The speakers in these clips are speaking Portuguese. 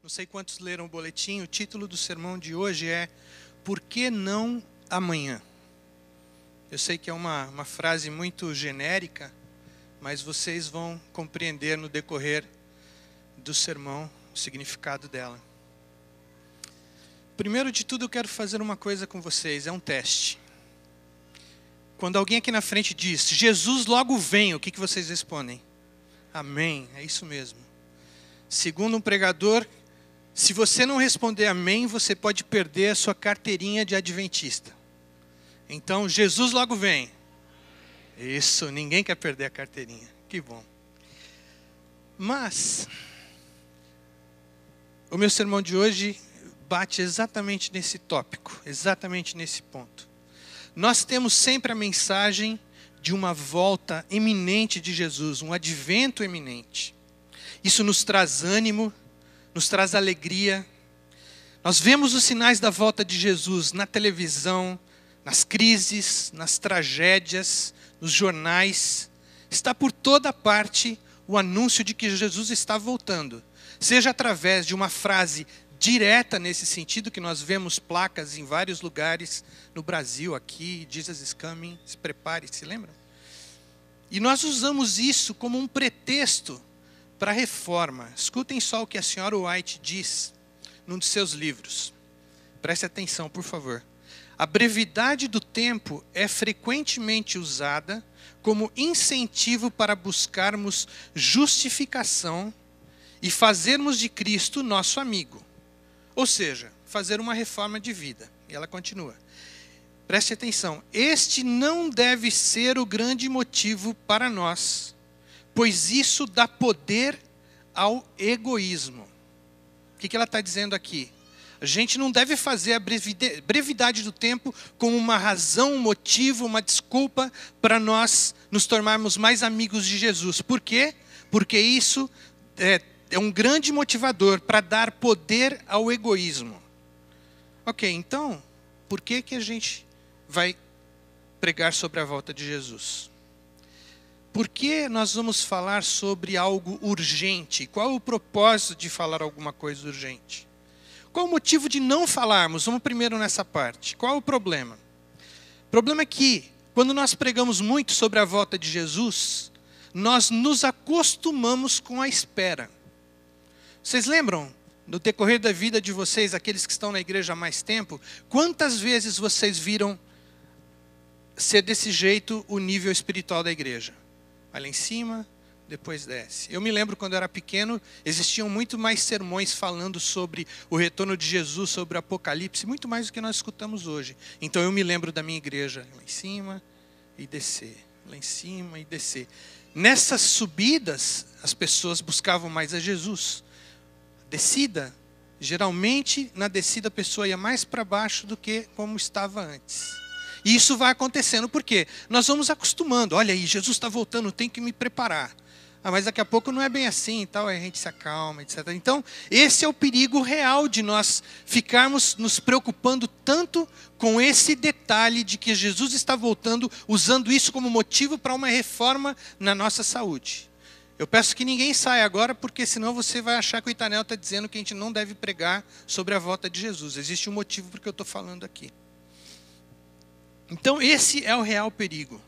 Não sei quantos leram o boletim. O título do sermão de hoje é Por que não amanhã? Eu sei que é uma frase muito genérica, mas vocês vão compreender no decorrer do sermão o significado dela. Primeiro de tudo, eu quero fazer uma coisa com vocês, é um teste. Quando alguém aqui na frente diz, Jesus logo vem, o que vocês respondem? Amém, é isso mesmo. Segundo um pregador, se você não responder amém, você pode perder a sua carteirinha de adventista. Então, Jesus logo vem. Isso, ninguém quer perder a carteirinha, que bom. Mas, o meu sermão de hoje bate exatamente nesse tópico, exatamente nesse ponto. Nós temos sempre a mensagem de uma volta iminente de Jesus, um advento iminente. Isso nos traz ânimo, nos traz alegria. Nós vemos os sinais da volta de Jesus na televisão, nas crises, nas tragédias, nos jornais. Está por toda parte o anúncio de que Jesus está voltando. Seja através de uma frase direta nesse sentido, que nós vemos placas em vários lugares no Brasil, aqui, Jesus is coming, se prepare, se lembram? E nós usamos isso como um pretexto para a reforma. Escutem só o que a senhora White diz num de seus livros. Preste atenção, por favor. A brevidade do tempo é frequentemente usada como incentivo para buscarmos justificação e fazermos de Cristo nosso amigo. Ou seja, fazer uma reforma de vida. E ela continua. Preste atenção. Este não deve ser o grande motivo para nós, pois isso dá poder ao egoísmo. O que ela está dizendo aqui? A gente não deve fazer a brevidade do tempo como uma razão, um motivo, uma desculpa para nós nos tornarmos mais amigos de Jesus. Por quê? Porque isso é um grande motivador para dar poder ao egoísmo. Ok, então, por que a gente vai pregar sobre a volta de Jesus? Por que nós vamos falar sobre algo urgente? Qual o propósito de falar alguma coisa urgente? Qual o motivo de não falarmos? Vamos primeiro nessa parte. Qual o problema? O problema é que, quando nós pregamos muito sobre a volta de Jesus, nós nos acostumamos com a espera. Vocês lembram, no decorrer da vida de vocês, aqueles que estão na igreja há mais tempo, quantas vezes vocês viram ser desse jeito o nível espiritual da igreja? Vai lá em cima, depois desce. Eu me lembro quando eu era pequeno, existiam muito mais sermões falando sobre o retorno de Jesus, sobre o Apocalipse, muito mais do que nós escutamos hoje. Então eu me lembro da minha igreja, lá em cima e descer, lá em cima e descer. Nessas subidas, as pessoas buscavam mais a Jesus. Descida, geralmente na descida a pessoa ia mais para baixo do que como estava antes. E isso vai acontecendo, por quê? Nós vamos acostumando, olha aí, Jesus está voltando, tem que me preparar. Mas daqui a pouco não é bem assim, tal, a gente se acalma, etc. Então, esse é o perigo real de nós ficarmos nos preocupando tanto com esse detalhe de que Jesus está voltando, usando isso como motivo para uma reforma na nossa saúde. Eu peço que ninguém saia agora, porque senão você vai achar que o Itanel está dizendo que a gente não deve pregar sobre a volta de Jesus. Existe um motivo por que eu estou falando aqui. Então, esse é o real perigo.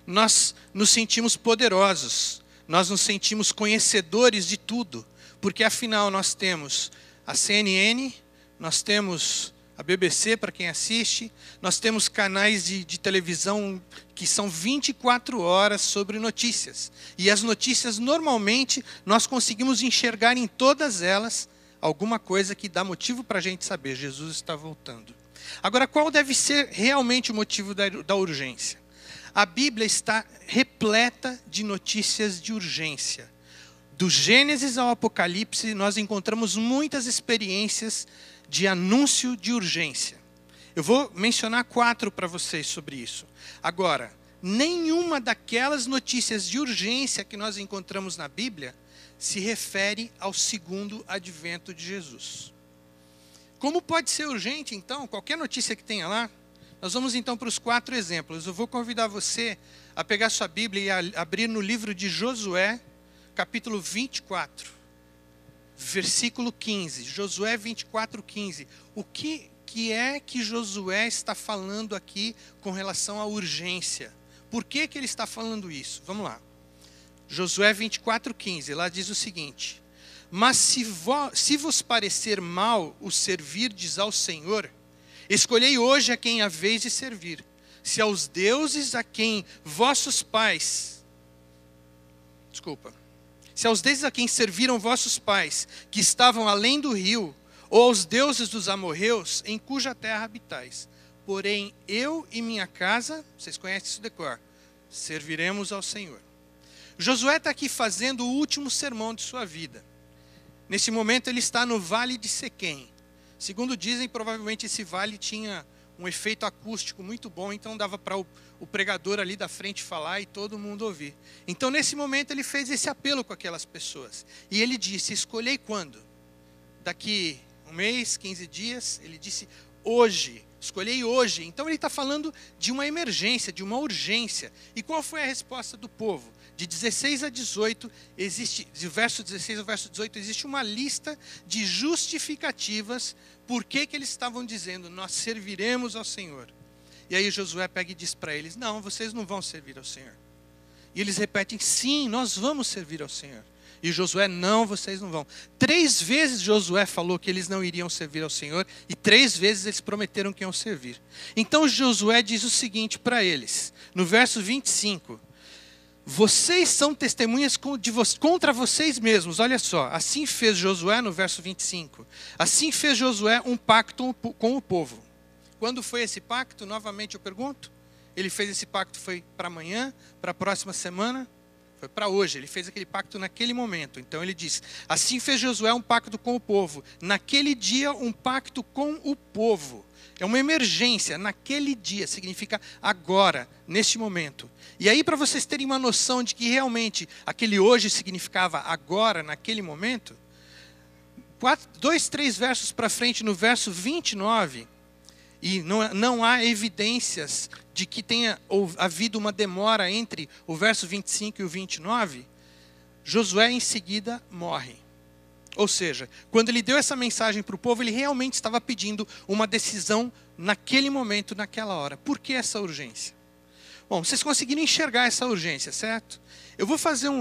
Nós nos sentimos poderosos, nós nos sentimos conhecedores de tudo, porque afinal nós temos a CNN, nós temos a BBC para quem assiste, nós temos canais de televisão que são 24 horas sobre notícias. E as notícias, normalmente, nós conseguimos enxergar em todas elas alguma coisa que dá motivo para a gente saber, Jesus está voltando. Agora, qual deve ser realmente o motivo da urgência? A Bíblia está repleta de notícias de urgência. Do Gênesis ao Apocalipse, nós encontramos muitas experiências de anúncio de urgência. Eu vou mencionar 4 para vocês sobre isso. Agora, nenhuma daquelas notícias de urgência que nós encontramos na Bíblia se refere ao segundo advento de Jesus. Como pode ser urgente, então, qualquer notícia que tenha lá? Nós vamos então para os 4 exemplos. Eu vou convidar você a pegar sua Bíblia e a abrir no livro de Josué, capítulo 24. versículo 15, Josué 24:15. O que é que Josué está falando aqui com relação à urgência? Por que ele está falando isso? Vamos lá. Josué 24:15, lá diz o seguinte: mas se vos parecer mal o servirdes ao Senhor, escolhei hoje a quem haveis de servir, se aos deuses a quem vossos pais, se aos deuses a quem serviram vossos pais, que estavam além do rio, ou aos deuses dos amorreus, em cuja terra habitais. Porém, eu e minha casa, vocês conhecem isso de cor, serviremos ao Senhor. Josué está aqui fazendo o último sermão de sua vida. Nesse momento ele está no vale de Sequém. Segundo dizem, provavelmente esse vale tinha um efeito acústico muito bom, então dava para o pregador ali da frente falar e todo mundo ouvir. Então nesse momento ele fez esse apelo com aquelas pessoas. E ele disse: escolhei quando? Daqui um mês, 15 dias? Ele disse: hoje. Escolhei hoje. Então ele está falando de uma emergência, de uma urgência. E qual foi a resposta do povo? De 16 a 18, de verso 16 ao verso 18, existe uma lista de justificativas por que eles estavam dizendo: nós serviremos ao Senhor. E aí Josué pega e diz para eles: não, vocês não vão servir ao Senhor. E eles repetem: sim, nós vamos servir ao Senhor. E Josué: não, vocês não vão. 3 vezes Josué falou que eles não iriam servir ao Senhor, e 3 vezes eles prometeram que iam servir. Então Josué diz o seguinte para eles, no verso 25: vocês são testemunhas contra vocês mesmos. Olha só, assim fez Josué, no verso 25, assim fez Josué um pacto com o povo. Quando foi esse pacto? Novamente eu pergunto. Ele fez esse pacto, foi para amanhã, para a próxima semana? Foi para hoje. Ele fez aquele pacto naquele momento. Então ele diz: assim fez Josué um pacto com o povo. Naquele dia, um pacto com o povo. É uma emergência. Naquele dia significa agora, neste momento. E aí, para vocês terem uma noção de que realmente aquele hoje significava agora, naquele momento, 2, 3 versos para frente, no verso 29, e não há evidências de que tenha havido uma demora entre o verso 25 e o 29, Josué em seguida morre. Ou seja, quando ele deu essa mensagem para o povo, ele realmente estava pedindo uma decisão naquele momento, naquela hora. Por que essa urgência? Bom, vocês conseguiram enxergar essa urgência, certo? Eu vou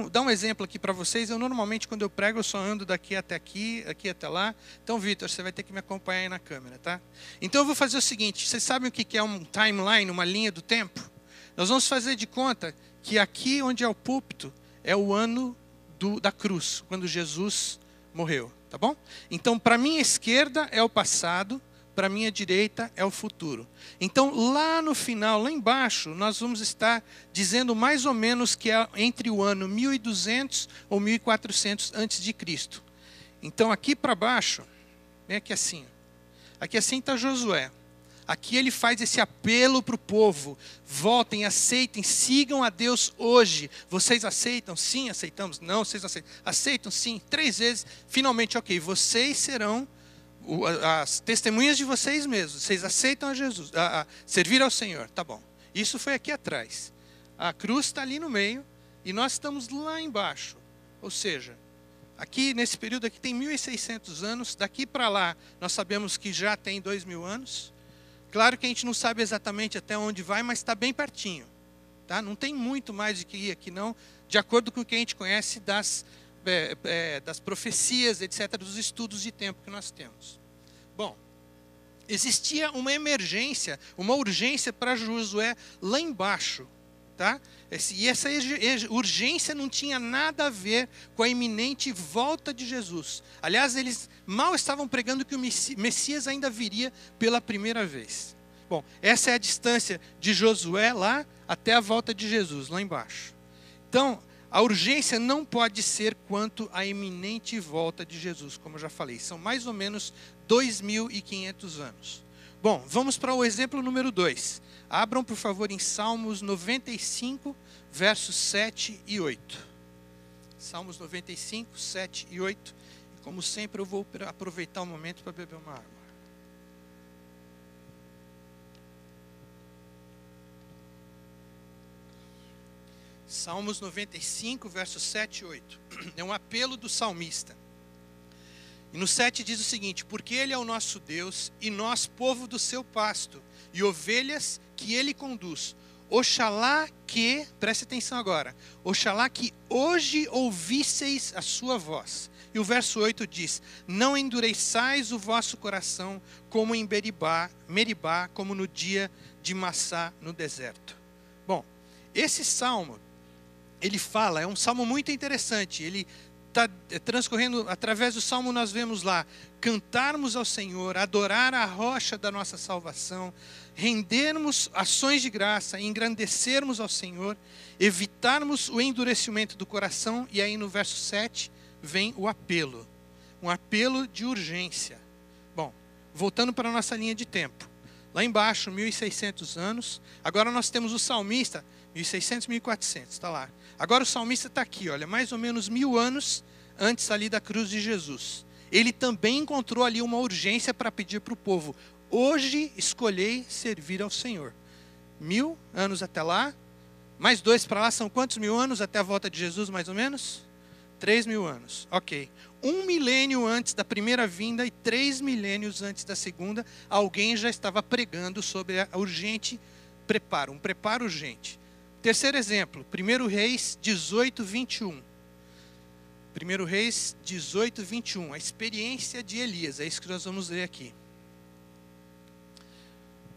dar um exemplo aqui para vocês. Eu normalmente, quando eu prego, eu só ando daqui até aqui, aqui até lá. Então, Vitor, você vai ter que me acompanhar aí na câmera, tá? Então, eu vou fazer o seguinte. Vocês sabem o que é um timeline, uma linha do tempo? Nós vamos fazer de conta que aqui onde é o púlpito é o ano da cruz, quando Jesus morreu, tá bom? Então, para minha esquerda é o passado, para minha direita é o futuro. Então, lá no final, lá embaixo, nós vamos estar dizendo mais ou menos que é entre o ano 1200 ou 1400 antes de Cristo. Então, aqui para baixo, vem aqui assim. Aqui assim está Josué. Aqui ele faz esse apelo para o povo: voltem, aceitem, sigam a Deus hoje. Vocês aceitam? Sim, aceitamos. Não, vocês aceitam. Aceitam? Sim. 3 vezes. Finalmente, ok, vocês serão as testemunhas de vocês mesmos. Vocês aceitam a Jesus, servir ao Senhor. Tá bom. Isso foi aqui atrás. A cruz está ali no meio e nós estamos lá embaixo. Ou seja, aqui nesse período aqui tem 1600 anos. Daqui para lá nós sabemos que já tem 2000 anos. Claro que a gente não sabe exatamente até onde vai, mas está bem pertinho. Tá? Não tem muito mais de que ir aqui não, de acordo com o que a gente conhece das profecias, etc., dos estudos de tempo que nós temos. Bom, existia uma emergência, uma urgência para Josué lá embaixo. Tá? E essa urgência não tinha nada a ver com a iminente volta de Jesus. Aliás, eles mal estavam pregando que o Messias ainda viria pela primeira vez. Bom, essa é a distância de Josué lá até a volta de Jesus, lá embaixo. Então, a urgência não pode ser quanto à iminente volta de Jesus, como eu já falei. São mais ou menos 2500 anos. Bom, vamos para o exemplo número 2. Abram, por favor, em Salmos 95, versos 7 e 8. Salmos 95, 7 e 8. E como sempre, eu vou aproveitar o momento para beber uma água. Salmos 95, versos 7 e 8. É um apelo do salmista. E no 7 diz o seguinte: porque Ele é o nosso Deus, e nós, povo do seu pasto, e ovelhas que Ele conduz. Oxalá que, preste atenção agora, oxalá que hoje ouvisseis a sua voz. E o verso 8 diz: não endureçais o vosso coração como em Meribá, como no dia de Massá no deserto. Bom, esse salmo, ele fala, é um salmo muito interessante. Ele está transcorrendo, através do salmo nós vemos lá, cantarmos ao Senhor, adorar a rocha da nossa salvação, rendermos ações de graça, engrandecermos ao Senhor, evitarmos o endurecimento do coração. E aí no verso 7 vem o apelo, um apelo de urgência. Bom, voltando para a nossa linha de tempo, lá embaixo, 1600 anos, agora nós temos o salmista, 1600, 1400, está lá. Agora o salmista está aqui, olha, mais ou menos 1000 anos antes ali da cruz de Jesus. Ele também encontrou ali uma urgência para pedir para o povo: hoje escolhei servir ao Senhor. 1000 anos até lá, mais 2 para lá, são quantos 1000 anos até a volta de Jesus, mais ou menos? 3000 anos, ok. 1 milênio antes da primeira vinda e 3 milênios antes da segunda, alguém já estava pregando sobre a urgente preparo, um preparo urgente. Terceiro exemplo, 1 Reis 18, 21. 1 Reis 18, 21, a experiência de Elias, é isso que nós vamos ler aqui.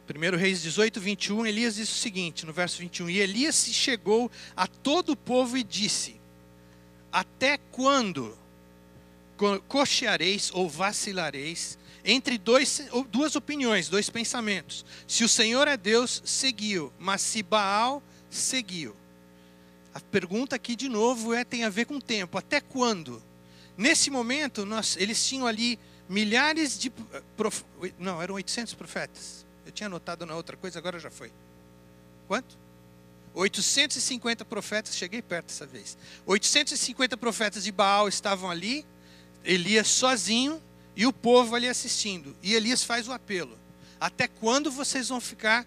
1 Reis 18, 21, Elias diz o seguinte, no verso 21, e Elias se chegou a todo o povo e disse: até quando cocheareis ou vacilareis entre duas opiniões, dois pensamentos? Se o Senhor é Deus, seguiu, mas se Baal, seguiu. A pergunta aqui de novo tem a ver com o tempo. Até quando? Nesse momento, eles tinham ali milhares de... Não, eram 800 profetas. Eu tinha anotado na outra coisa, agora já foi. Quanto? 850 profetas, cheguei perto dessa vez. 850 profetas de Baal estavam ali, Elias sozinho e o povo ali assistindo. E Elias faz o apelo: até quando vocês vão ficar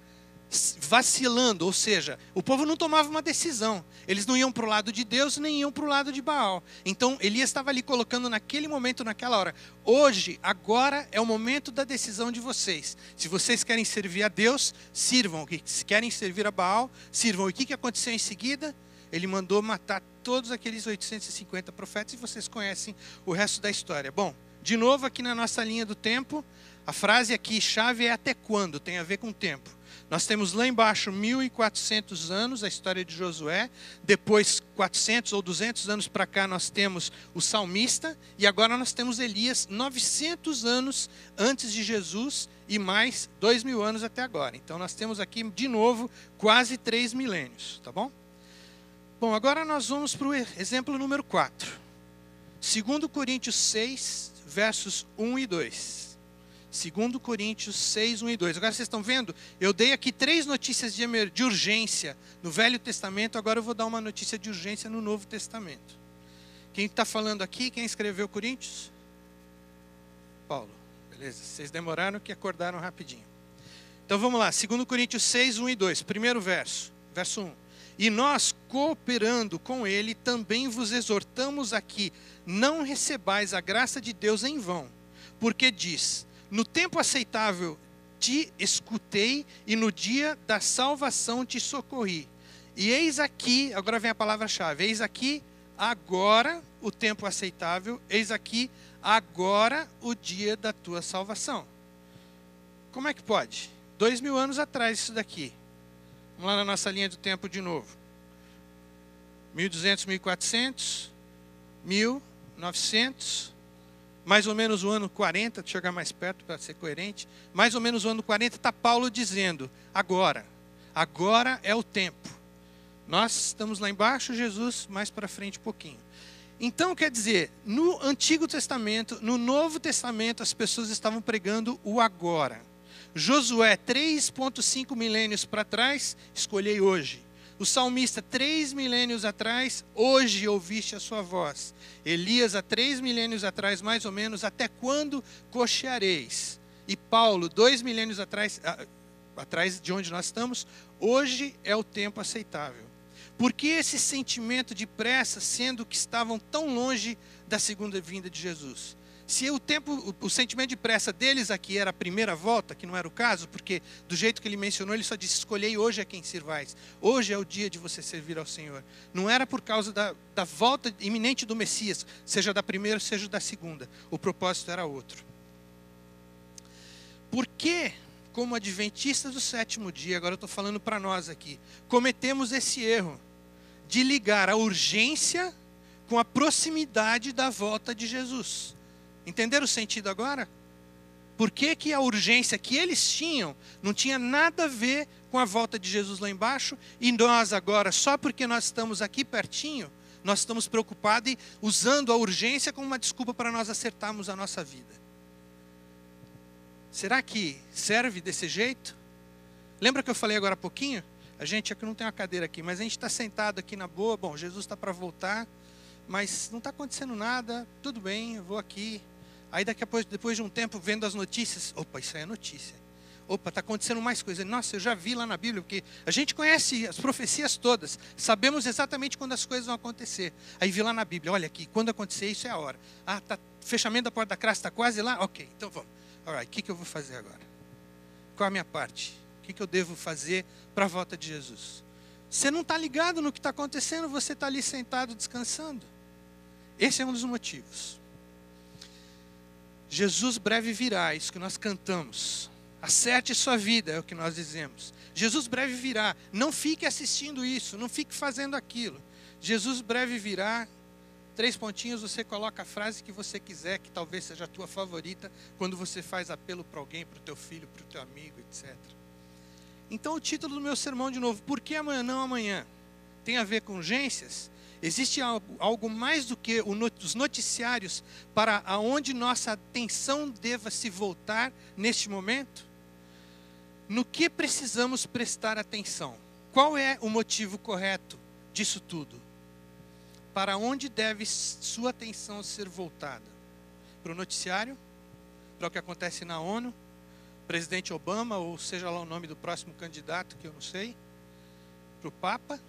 vacilando? Ou seja, o povo não tomava uma decisão. Eles não iam para o lado de Deus, nem iam para o lado de Baal. Então, Elias estava ali colocando naquele momento, naquela hora: hoje, agora é o momento da decisão de vocês. Se vocês querem servir a Deus, sirvam. Se querem servir a Baal, sirvam. E o que aconteceu em seguida? Ele mandou matar todos aqueles 850 profetas, e vocês conhecem o resto da história. Bom, de novo aqui na nossa linha do tempo, a frase aqui, chave, é até quando, tem a ver com o tempo. Nós temos lá embaixo 1400 anos, a história de Josué. Depois, 400 ou 200 anos para cá, nós temos o salmista. E agora nós temos Elias, 900 anos antes de Jesus e mais 2000 anos até agora. Então nós temos aqui, de novo, quase 3 milênios, tá bom? Bom, agora nós vamos para o exemplo número 4. 2 Coríntios 6, versos 1 e 2. 2 Coríntios 6, 1 e 2. Agora vocês estão vendo? Eu dei aqui 3 notícias de urgência no Velho Testamento. Agora eu vou dar uma notícia de urgência no Novo Testamento. Quem está falando aqui? Quem escreveu Coríntios? Paulo. Beleza? Vocês demoraram que acordaram rapidinho. Então vamos lá. 2 Coríntios 6, 1 e 2. Primeiro verso. Verso 1. E nós, cooperando com ele, também vos exortamos aqui: não recebais a graça de Deus em vão. Porque diz: no tempo aceitável te escutei, e no dia da salvação te socorri. E eis aqui, agora vem a palavra-chave, eis aqui, agora, o tempo aceitável, eis aqui, agora, o dia da tua salvação. Como é que pode? 2000 anos atrás isso daqui. Vamos lá na nossa linha do tempo de novo. 1200, 1400, 1900... mais ou menos o ano 40, deixa eu chegar mais perto para ser coerente, mais ou menos o ano 40, está Paulo dizendo: agora é o tempo. Nós estamos lá embaixo, Jesus mais para frente um pouquinho. Então, quer dizer, no Antigo Testamento, no Novo Testamento, as pessoas estavam pregando o agora. Josué, 3,5 milênios para trás, escolhei hoje. O salmista, 3 milênios atrás, hoje ouviste a sua voz. Elias, há 3 milênios atrás, mais ou menos, até quando cocheareis? E Paulo, 2 milênios atrás de onde nós estamos, hoje é o tempo aceitável. Por que esse sentimento de pressa, sendo que estavam tão longe da segunda vinda de Jesus? Se o sentimento de pressa deles aqui era a primeira volta, que não era o caso, porque do jeito que ele mencionou, ele só disse: escolhei hoje a quem sirvais. Hoje é o dia de você servir ao Senhor. Não era por causa da volta iminente do Messias, seja da primeira, seja da segunda. O propósito era outro. Por que, como adventistas do sétimo dia, agora eu estou falando para nós aqui, cometemos esse erro de ligar a urgência com a proximidade da volta de Jesus? Entenderam o sentido agora? Por que que a urgência que eles tinham não tinha nada a ver com a volta de Jesus lá embaixo, e nós agora, só porque nós estamos aqui pertinho, nós estamos preocupados e usando a urgência como uma desculpa para nós acertarmos a nossa vida? Será que serve desse jeito? Lembra que eu falei agora há pouquinho? A gente aqui não tem uma cadeira aqui, mas a gente está sentado aqui na boa. Bom, Jesus está para voltar, mas não está acontecendo nada. Tudo bem, eu vou aqui. Aí daqui a pouco, depois de um tempo, vendo as notícias, opa, isso aí é notícia. Opa, está acontecendo mais coisa. Nossa, eu já vi lá na Bíblia, porque a gente conhece as profecias todas. Sabemos exatamente quando as coisas vão acontecer. Aí vi lá na Bíblia, olha aqui, quando acontecer isso é a hora. Ah, tá, fechamento da porta da cruz está quase lá? Ok, então vamos. Alright, o que eu vou fazer agora? Qual a minha parte? O que eu devo fazer para a volta de Jesus? Você não está ligado no que está acontecendo, você está ali sentado descansando. Esse é um dos motivos. Jesus breve virá, isso que nós cantamos. Acerte sua vida, é o que nós dizemos. Jesus breve virá. Não fique assistindo isso, não fique fazendo aquilo. Jesus breve virá. 3 pontinhos, você coloca a frase que você quiser, que talvez seja a tua favorita, quando você faz apelo para alguém, para o teu filho, para o teu amigo, etc. Então o título do meu sermão de novo: por que amanhã não amanhã? Tem a ver com urgências? Existe algo mais do que os noticiários para aonde nossa atenção deva se voltar neste momento? No que precisamos prestar atenção? Qual é o motivo correto disso tudo? Para onde deve sua atenção ser voltada? Para o noticiário? Para o que acontece na ONU? Presidente Obama, ou seja lá o nome do próximo candidato, que eu não sei? Para o Papa?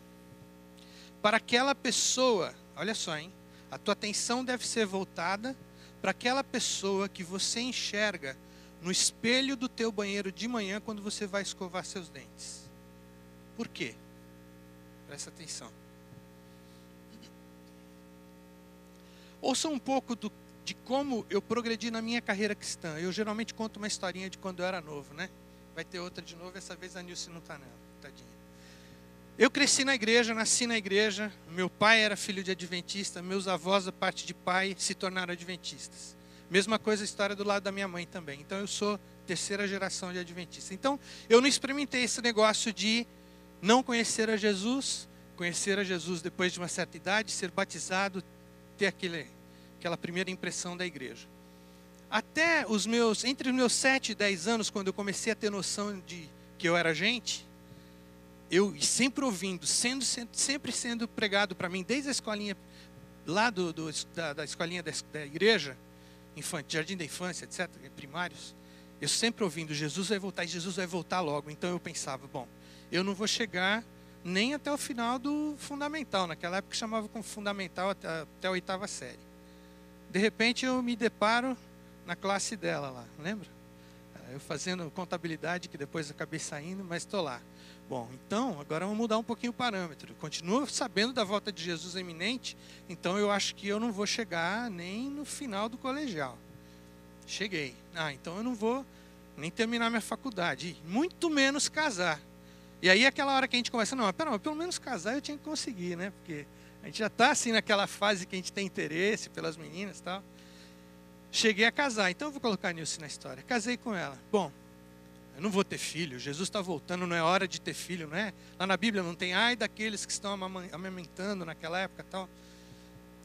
Para aquela pessoa, olha só, hein? A tua atenção deve ser voltada para aquela pessoa que você enxerga no espelho do teu banheiro de manhã quando você vai escovar seus dentes. Por quê? Presta atenção. Ouça um pouco de como eu progredi na minha carreira cristã. Eu geralmente conto uma historinha de quando eu era novo, né? Vai ter outra de novo, essa vez a Nilce não está nela, tadinha. Eu cresci na igreja, nasci na igreja. Meu pai era filho de adventista, meus avós, da parte de pai, se tornaram adventistas. Mesma coisa a história do lado da minha mãe também. Então eu sou 3ª geração de adventista. Então eu não experimentei esse negócio de não conhecer a Jesus depois de uma certa idade, ser batizado, ter aquela primeira impressão da igreja. Até entre os meus 7 e 10 anos, quando eu comecei a ter noção de que eu era gente, eu sempre ouvindo, sempre sendo pregado para mim, desde a escolinha, lá da escolinha da igreja, jardim da infância, etc., primários, eu sempre ouvindo: Jesus vai voltar, e Jesus vai voltar logo. Então eu pensava, bom, eu não vou chegar nem até o final do fundamental. Naquela época chamava como fundamental até a 8ª série. De repente eu me deparo na classe dela lá, lembra? Eu fazendo contabilidade, que depois acabei saindo, mas estou lá. Bom, então agora vamos mudar um pouquinho o parâmetro. Continuo sabendo da volta de Jesus iminente, então eu acho que eu não vou chegar nem no final do colegial. Cheguei. Então eu não vou nem terminar minha faculdade, muito menos casar. E aí aquela hora que a gente começa, não, mas pelo menos casar eu tinha que conseguir, né? Porque a gente já está assim naquela fase que a gente tem interesse pelas meninas e tal. Cheguei a casar, então eu vou colocar a Nilce na história. Casei com ela. Bom, eu não vou ter filho, Jesus está voltando, não é hora de ter filho, não é? Lá na Bíblia não tem ai daqueles que estão amamentando naquela época e tal.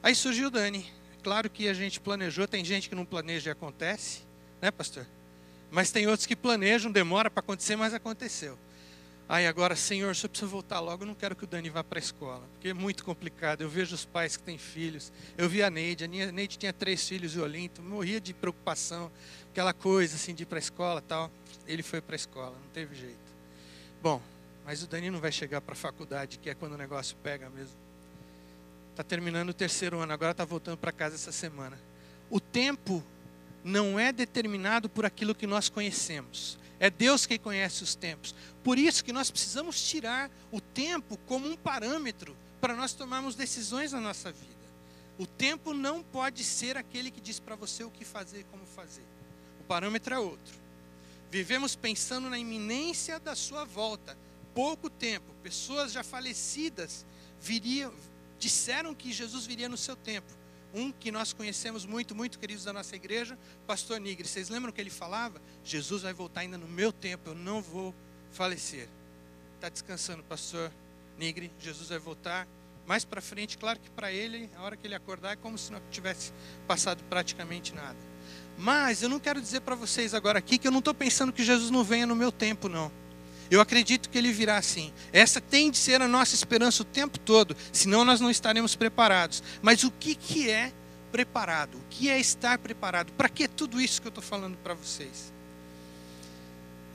Aí surgiu o Dani. Claro que a gente planejou, tem gente que não planeja e acontece, né, pastor? Mas tem outros que planejam, demora para acontecer, mas aconteceu. Aí agora, Senhor, se eu preciso voltar logo, eu não quero que o Dani vá para a escola, porque é muito complicado. Eu vejo os pais que têm filhos, eu vi a Neide tinha 3 filhos e Olinto, morria de preocupação, aquela coisa assim de ir para a escola e tal. Ele foi para a escola, não teve jeito. Bom, mas o Dani não vai chegar para a faculdade, que é quando o negócio pega mesmo. Está terminando o 3º ano, agora está voltando para casa essa semana. O tempo não é determinado por aquilo que nós conhecemos. É Deus quem conhece os tempos. Por isso que nós precisamos tirar o tempo como um parâmetro para nós tomarmos decisões na nossa vida. O tempo não pode ser aquele que diz para você o que fazer e como fazer. O parâmetro é outro. Vivemos pensando na iminência da sua volta. Pouco tempo, pessoas já falecidas disseram que Jesus viria no seu tempo. Um que nós conhecemos muito, muito queridos da nossa igreja, pastor Nigri. Vocês lembram que ele falava? Jesus vai voltar ainda no meu tempo, eu não vou falecer. Está descansando, pastor Nigri. Jesus vai voltar mais para frente. Claro que para ele, a hora que ele acordar, é como se não tivesse passado praticamente nada. Mas eu não quero dizer para vocês agora aqui que eu não estou pensando que Jesus não venha no meu tempo, não. Eu acredito que ele virá sim. Essa tem de ser a nossa esperança o tempo todo, senão nós não estaremos preparados. Mas o que é preparado? O que é estar preparado? Para que tudo isso que eu estou falando para vocês?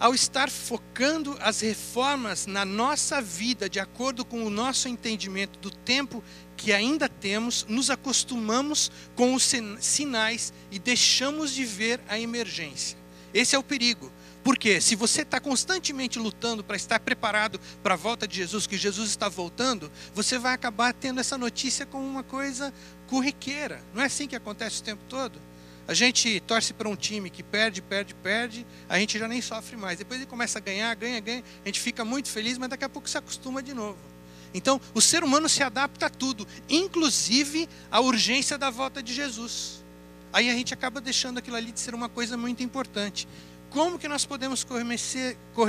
Ao estar focando as reformas na nossa vida, de acordo com o nosso entendimento do tempo que ainda temos, nos acostumamos com os sinais e deixamos de ver a emergência. Esse é o perigo. Porque se você está constantemente lutando para estar preparado para a volta de Jesus, que Jesus está voltando, você vai acabar tendo essa notícia como uma coisa corriqueira. Não é assim que acontece o tempo todo? A gente torce para um time que perde, a gente já nem sofre mais. Depois ele começa a ganhar, ganha, a gente fica muito feliz, mas daqui a pouco se acostuma de novo. Então, o ser humano se adapta a tudo, inclusive a urgência da volta de Jesus. Aí a gente acaba deixando aquilo ali de ser uma coisa muito importante. Como que nós podemos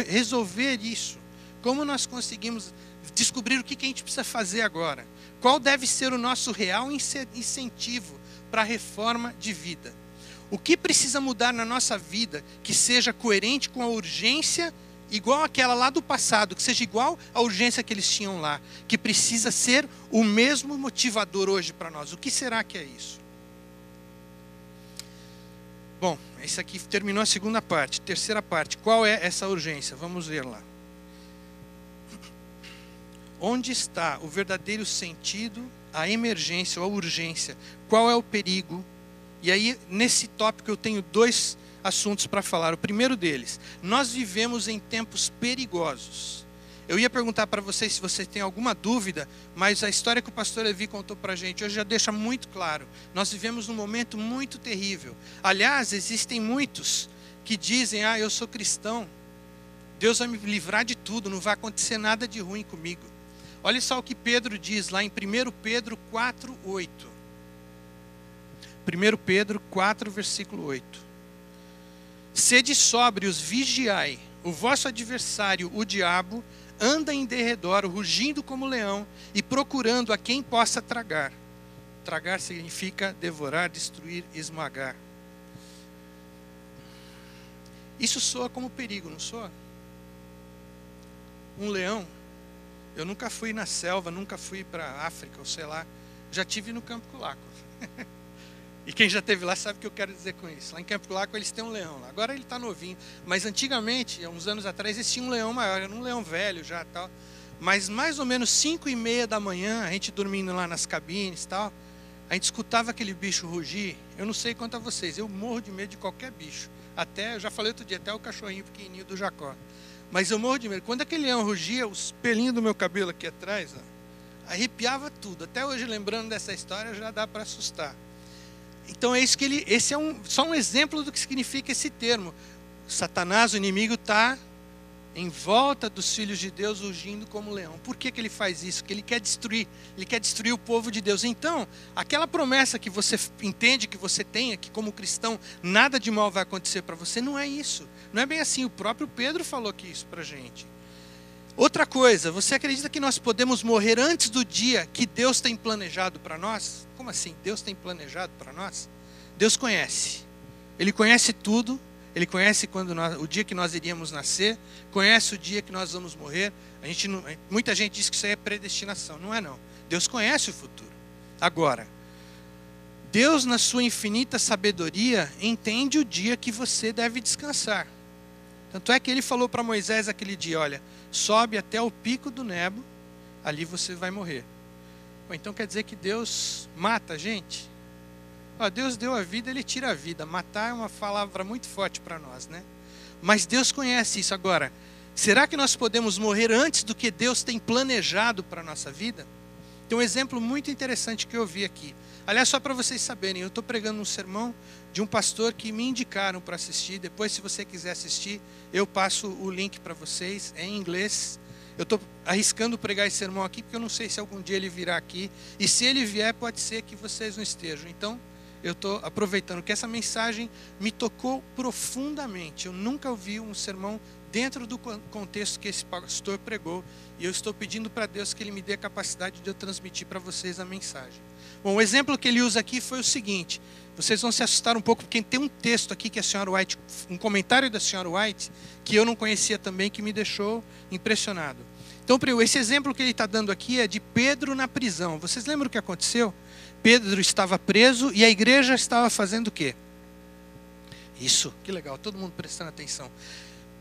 resolver isso? Como nós conseguimos descobrir o que a gente precisa fazer agora? Qual deve ser o nosso real incentivo para a reforma de vida? O que precisa mudar na nossa vida que seja coerente com a urgência, igual àquela lá do passado, que seja igual à urgência que eles tinham lá, que precisa ser o mesmo motivador hoje para nós? O que será que é isso? Bom, isso aqui terminou a segunda parte. Terceira parte, qual é essa urgência? Vamos ver lá. Onde está o verdadeiro sentido, a emergência ou a urgência? Qual é o perigo? E aí, nesse tópico, eu tenho dois assuntos para falar. O primeiro deles, nós vivemos em tempos perigosos. Eu ia perguntar para vocês se vocês têm alguma dúvida, mas a história que o pastor Levi contou para a gente hoje já deixa muito claro. Nós vivemos num momento muito terrível. Aliás, existem muitos que dizem, eu sou cristão, Deus vai me livrar de tudo, não vai acontecer nada de ruim comigo. Olha só o que Pedro diz lá em 1 Pedro 4:8. 1 Pedro 4, versículo 8. Sede sóbrios, vigiai, o vosso adversário, o diabo, anda em derredor, rugindo como leão, e procurando a quem possa tragar. Tragar significa devorar, destruir, esmagar. Isso soa como perigo, não soa? Um leão. Eu nunca fui na selva, nunca fui para a África, ou sei lá. Já tive no Campo Culaco. E quem já esteve lá sabe o que eu quero dizer com isso. Lá em Campo Culaco eles têm um leão lá. Agora ele está novinho. Mas antigamente, há uns anos atrás, existia um leão maior. Era um leão velho já tal. Mas mais ou menos 5:30 da manhã, a gente dormindo lá nas cabines e tal, a gente escutava aquele bicho rugir. Eu não sei quanto a vocês, eu morro de medo de qualquer bicho. Até, eu já falei outro dia, até o cachorrinho pequenininho do Jacó. Mas eu morro de medo. Quando aquele leão rugia, os pelinhos do meu cabelo aqui atrás, arrepiava tudo. Até hoje, lembrando dessa história, já dá para assustar. Então é isso que esse é só um exemplo do que significa esse termo. Satanás, o inimigo, está em volta dos filhos de Deus, rugindo como leão. Por que ele faz isso? Porque ele quer destruir o povo de Deus. Então, aquela promessa que você entende que você tem, que como cristão nada de mal vai acontecer para você, não é isso. Não é bem assim. O próprio Pedro falou que isso para a gente. Outra coisa, você acredita que nós podemos morrer antes do dia que Deus tem planejado para nós? Como assim? Deus tem planejado para nós? Deus conhece. Ele conhece tudo. Ele conhece o dia que nós iríamos nascer. Conhece o dia que nós vamos morrer. Muita gente diz que isso aí é predestinação. Não é não. Deus conhece o futuro. Agora, Deus na sua infinita sabedoria entende o dia que você deve descansar. Tanto é que ele falou para Moisés aquele dia, olha, sobe até o pico do Nebo, ali você vai morrer. Então quer dizer que Deus mata a gente? Ó, Deus deu a vida, Ele tira a vida. Matar é uma palavra muito forte para nós, né? Mas Deus conhece isso. Agora, será que nós podemos morrer antes do que Deus tem planejado para a nossa vida? Tem um exemplo muito interessante que eu vi aqui. Aliás, só para vocês saberem, eu estou pregando um sermão de um pastor que me indicaram para assistir. Depois, se você quiser assistir, eu passo o link para vocês, é em inglês. Eu estou arriscando pregar esse sermão aqui, porque eu não sei se algum dia ele virá aqui. E se ele vier, pode ser que vocês não estejam. Então, eu estou aproveitando que essa mensagem me tocou profundamente. Eu nunca ouvi um sermão dentro do contexto que esse pastor pregou. E eu estou pedindo para Deus que Ele me dê a capacidade de eu transmitir para vocês a mensagem. Bom, o exemplo que ele usa aqui foi o seguinte. Vocês vão se assustar um pouco, porque tem um texto aqui que a senhora White, um comentário da senhora White, que eu não conhecia também, que me deixou impressionado. Então, esse exemplo que ele está dando aqui é de Pedro na prisão. Vocês lembram o que aconteceu? Pedro estava preso e a igreja estava fazendo o quê? Isso, que legal, todo mundo prestando atenção.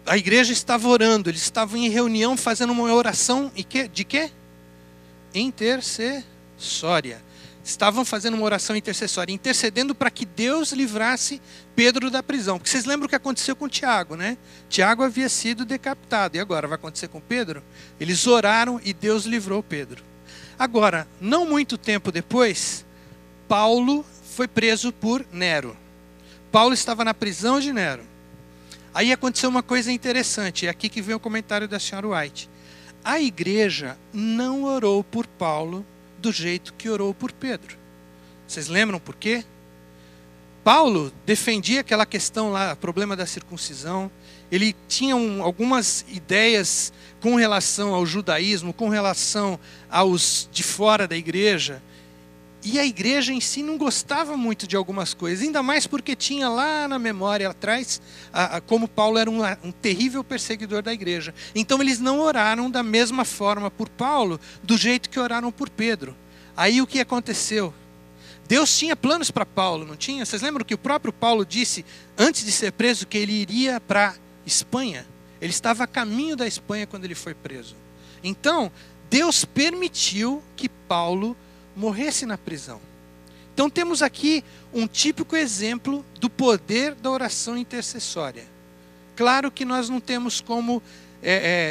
A igreja estava orando, eles estavam em reunião fazendo uma oração de quê? Intercessória. Estavam fazendo uma oração intercessória, intercedendo para que Deus livrasse Pedro da prisão. Porque vocês lembram o que aconteceu com Tiago, né? Tiago havia sido decapitado. E agora vai acontecer com Pedro? Eles oraram e Deus livrou Pedro. Agora, não muito tempo depois, Paulo foi preso por Nero. Paulo estava na prisão de Nero. Aí aconteceu uma coisa interessante. É aqui que vem o comentário da senhora White. A igreja não orou por Paulo do jeito que orou por Pedro. Vocês lembram por quê? Paulo defendia aquela questão lá, o problema da circuncisão. Ele tinha algumas ideias com relação ao judaísmo, com relação aos de fora da igreja. E a igreja em si não gostava muito de algumas coisas, ainda mais porque tinha lá na memória atrás, como Paulo era um terrível perseguidor da igreja. Então eles não oraram da mesma forma por Paulo, do jeito que oraram por Pedro. Aí o que aconteceu? Deus tinha planos para Paulo, não tinha? Vocês lembram que o próprio Paulo disse, antes de ser preso, que ele iria para Espanha? Ele estava a caminho da Espanha quando ele foi preso. Então, Deus permitiu que Paulo morresse na prisão. Então temos aqui um típico exemplo do poder da oração intercessória. Claro que nós não temos como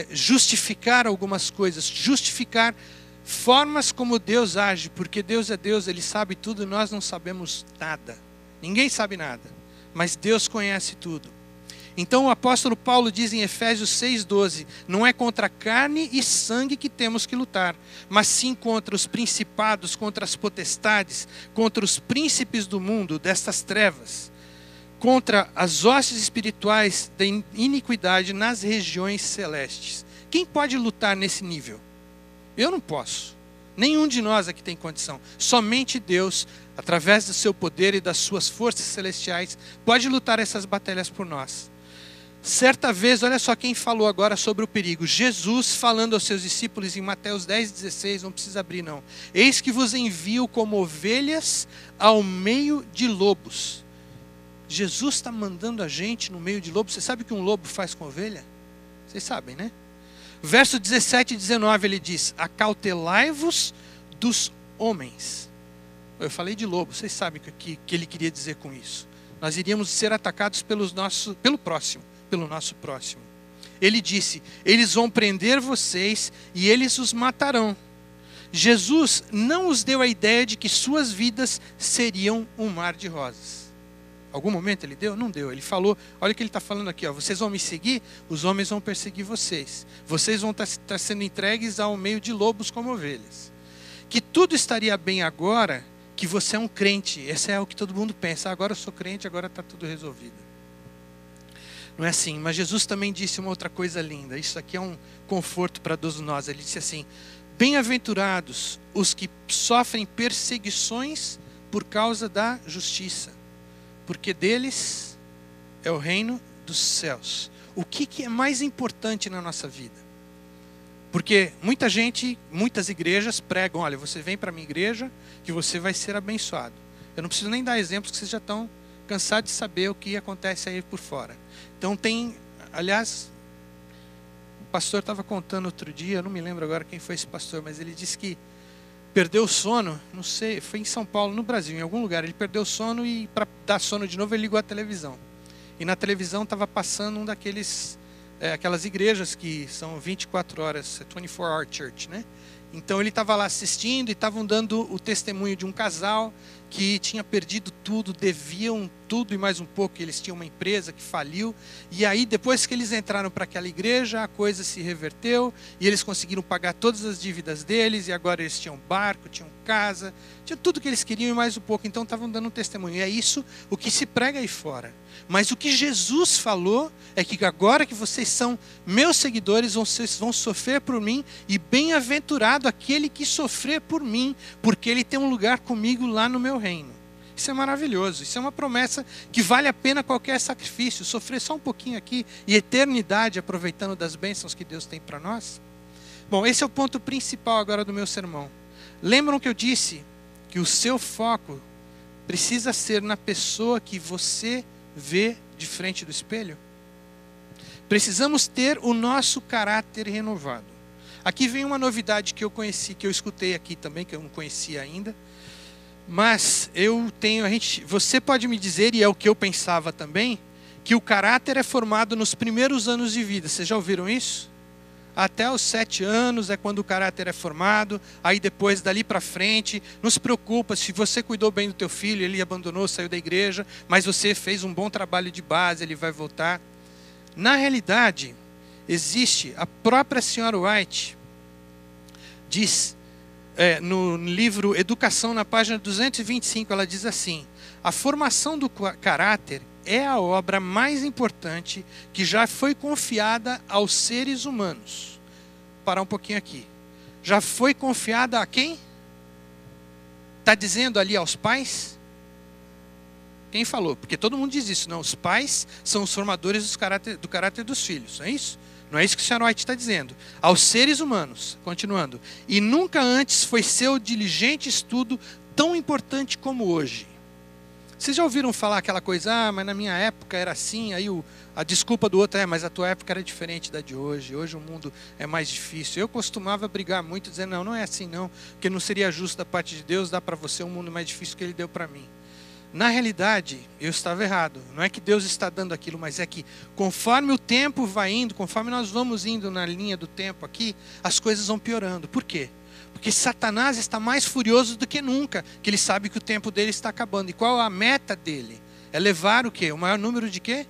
justificar algumas coisas, justificar formas como Deus age, porque Deus é Deus, Ele sabe tudo e nós não sabemos nada. Ninguém sabe nada, mas Deus conhece tudo. Então o apóstolo Paulo diz em Efésios 6,12, não é contra carne e sangue que temos que lutar, mas sim contra os principados, contra as potestades, contra os príncipes do mundo, destas trevas, contra as hostes espirituais da iniquidade nas regiões celestes. Quem pode lutar nesse nível? Eu não posso. Nenhum de nós aqui tem condição. Somente Deus, através do seu poder e das suas forças celestiais, pode lutar essas batalhas por nós. Certa vez, olha só quem falou agora sobre o perigo. Jesus falando aos seus discípulos em Mateus 10,16, não precisa abrir não. Eis que vos envio como ovelhas ao meio de lobos. Jesus está mandando a gente no meio de lobos. Você sabe o que um lobo faz com ovelha? Vocês sabem, né? Verso 17 e 19 ele diz, acautelai-vos dos homens. Eu falei de lobo, vocês sabem o que ele queria dizer com isso. Nós iríamos ser atacados pelo nosso próximo. Ele disse, eles vão prender vocês e eles os matarão. Jesus não os deu a ideia de que suas vidas seriam um mar de rosas. Algum momento ele deu? Não deu. Ele falou, olha o que ele está falando aqui, ó, vocês vão me seguir, os homens vão perseguir vocês. Vocês vão estar sendo entregues ao meio de lobos como ovelhas. Que tudo estaria bem agora que você é um crente. Esse é o que todo mundo pensa. Agora eu sou crente, agora está tudo resolvido. Não é assim. Mas Jesus também disse uma outra coisa linda. Isso aqui é um conforto para todos nós. Ele disse assim, bem-aventurados os que sofrem perseguições por causa da justiça, porque deles é o reino dos céus. O que é mais importante na nossa vida? Porque muitas igrejas pregam, olha, você vem para a minha igreja que você vai ser abençoado. Eu não preciso nem dar exemplos, que vocês já estão cansados de saber o que acontece aí por fora. Então aliás, o pastor estava contando outro dia, eu não me lembro agora quem foi esse pastor, mas ele disse que perdeu o sono, não sei, foi em São Paulo, no Brasil, em algum lugar. Ele perdeu o sono e para dar sono de novo ele ligou a televisão. E na televisão estava passando um daqueles, aquelas igrejas que são 24 horas, 24-hour church, né? Então ele estava lá assistindo e estavam dando o testemunho de um casal que tinha perdido tudo, deviam tudo e mais um pouco. Eles tinham uma empresa que faliu. E aí, depois que eles entraram para aquela igreja, a coisa se reverteu e eles conseguiram pagar todas as dívidas deles. E agora eles tinham barco, tinham casa, tinham tudo que eles queriam e mais um pouco. Então estavam dando um testemunho. E é isso o que se prega aí fora. Mas o que Jesus falou é que agora que vocês são meus seguidores, vocês vão sofrer por mim, e bem-aventurado aquele que sofrer por mim, porque ele tem um lugar comigo lá no meu reino. Isso é maravilhoso, isso é uma promessa que vale a pena qualquer sacrifício. Sofrer só um pouquinho aqui e eternidade aproveitando das bênçãos que Deus tem para nós. Bom, esse é o ponto principal agora do meu sermão. Lembram que eu disse que o seu foco precisa ser na pessoa que você vê de frente do espelho? Precisamos ter o nosso caráter renovado. Aqui vem uma novidade que eu conheci, que eu escutei aqui também, que eu não conhecia ainda. Mas você pode me dizer, e é o que eu pensava também, que o caráter é formado nos primeiros anos de vida. Vocês já ouviram isso? Até os 7 anos é quando o caráter é formado. Aí depois, dali para frente, não se preocupa, se você cuidou bem do teu filho, ele abandonou, saiu da igreja, mas você fez um bom trabalho de base, ele vai voltar. Na realidade, existe, a própria senhora White diz, no livro Educação, na página 225, ela diz assim: a formação do caráter é a obra mais importante que já foi confiada aos seres humanos. Vou parar um pouquinho aqui. Já foi confiada a quem? Está dizendo ali aos pais? Quem falou? Porque todo mundo diz isso. Não, os pais são os formadores do caráter dos filhos. Não é isso? Não é isso que o Sr. White está dizendo. Aos seres humanos, continuando. E nunca antes foi seu diligente estudo tão importante como hoje. Vocês já ouviram falar aquela coisa, mas na minha época era assim, aí a desculpa do outro mas a tua época era diferente da de hoje, hoje o mundo é mais difícil. Eu costumava brigar muito, dizendo, não é assim não, porque não seria justo da parte de Deus dar para você um mundo mais difícil que Ele deu para mim. Na realidade, eu estava errado. Não é que Deus está dando aquilo, mas é que conforme o tempo vai indo, conforme nós vamos indo na linha do tempo aqui, as coisas vão piorando. Por quê? Porque Satanás está mais furioso do que nunca, que ele sabe que o tempo dele está acabando. E qual a meta dele? É levar o quê? O maior número de quê?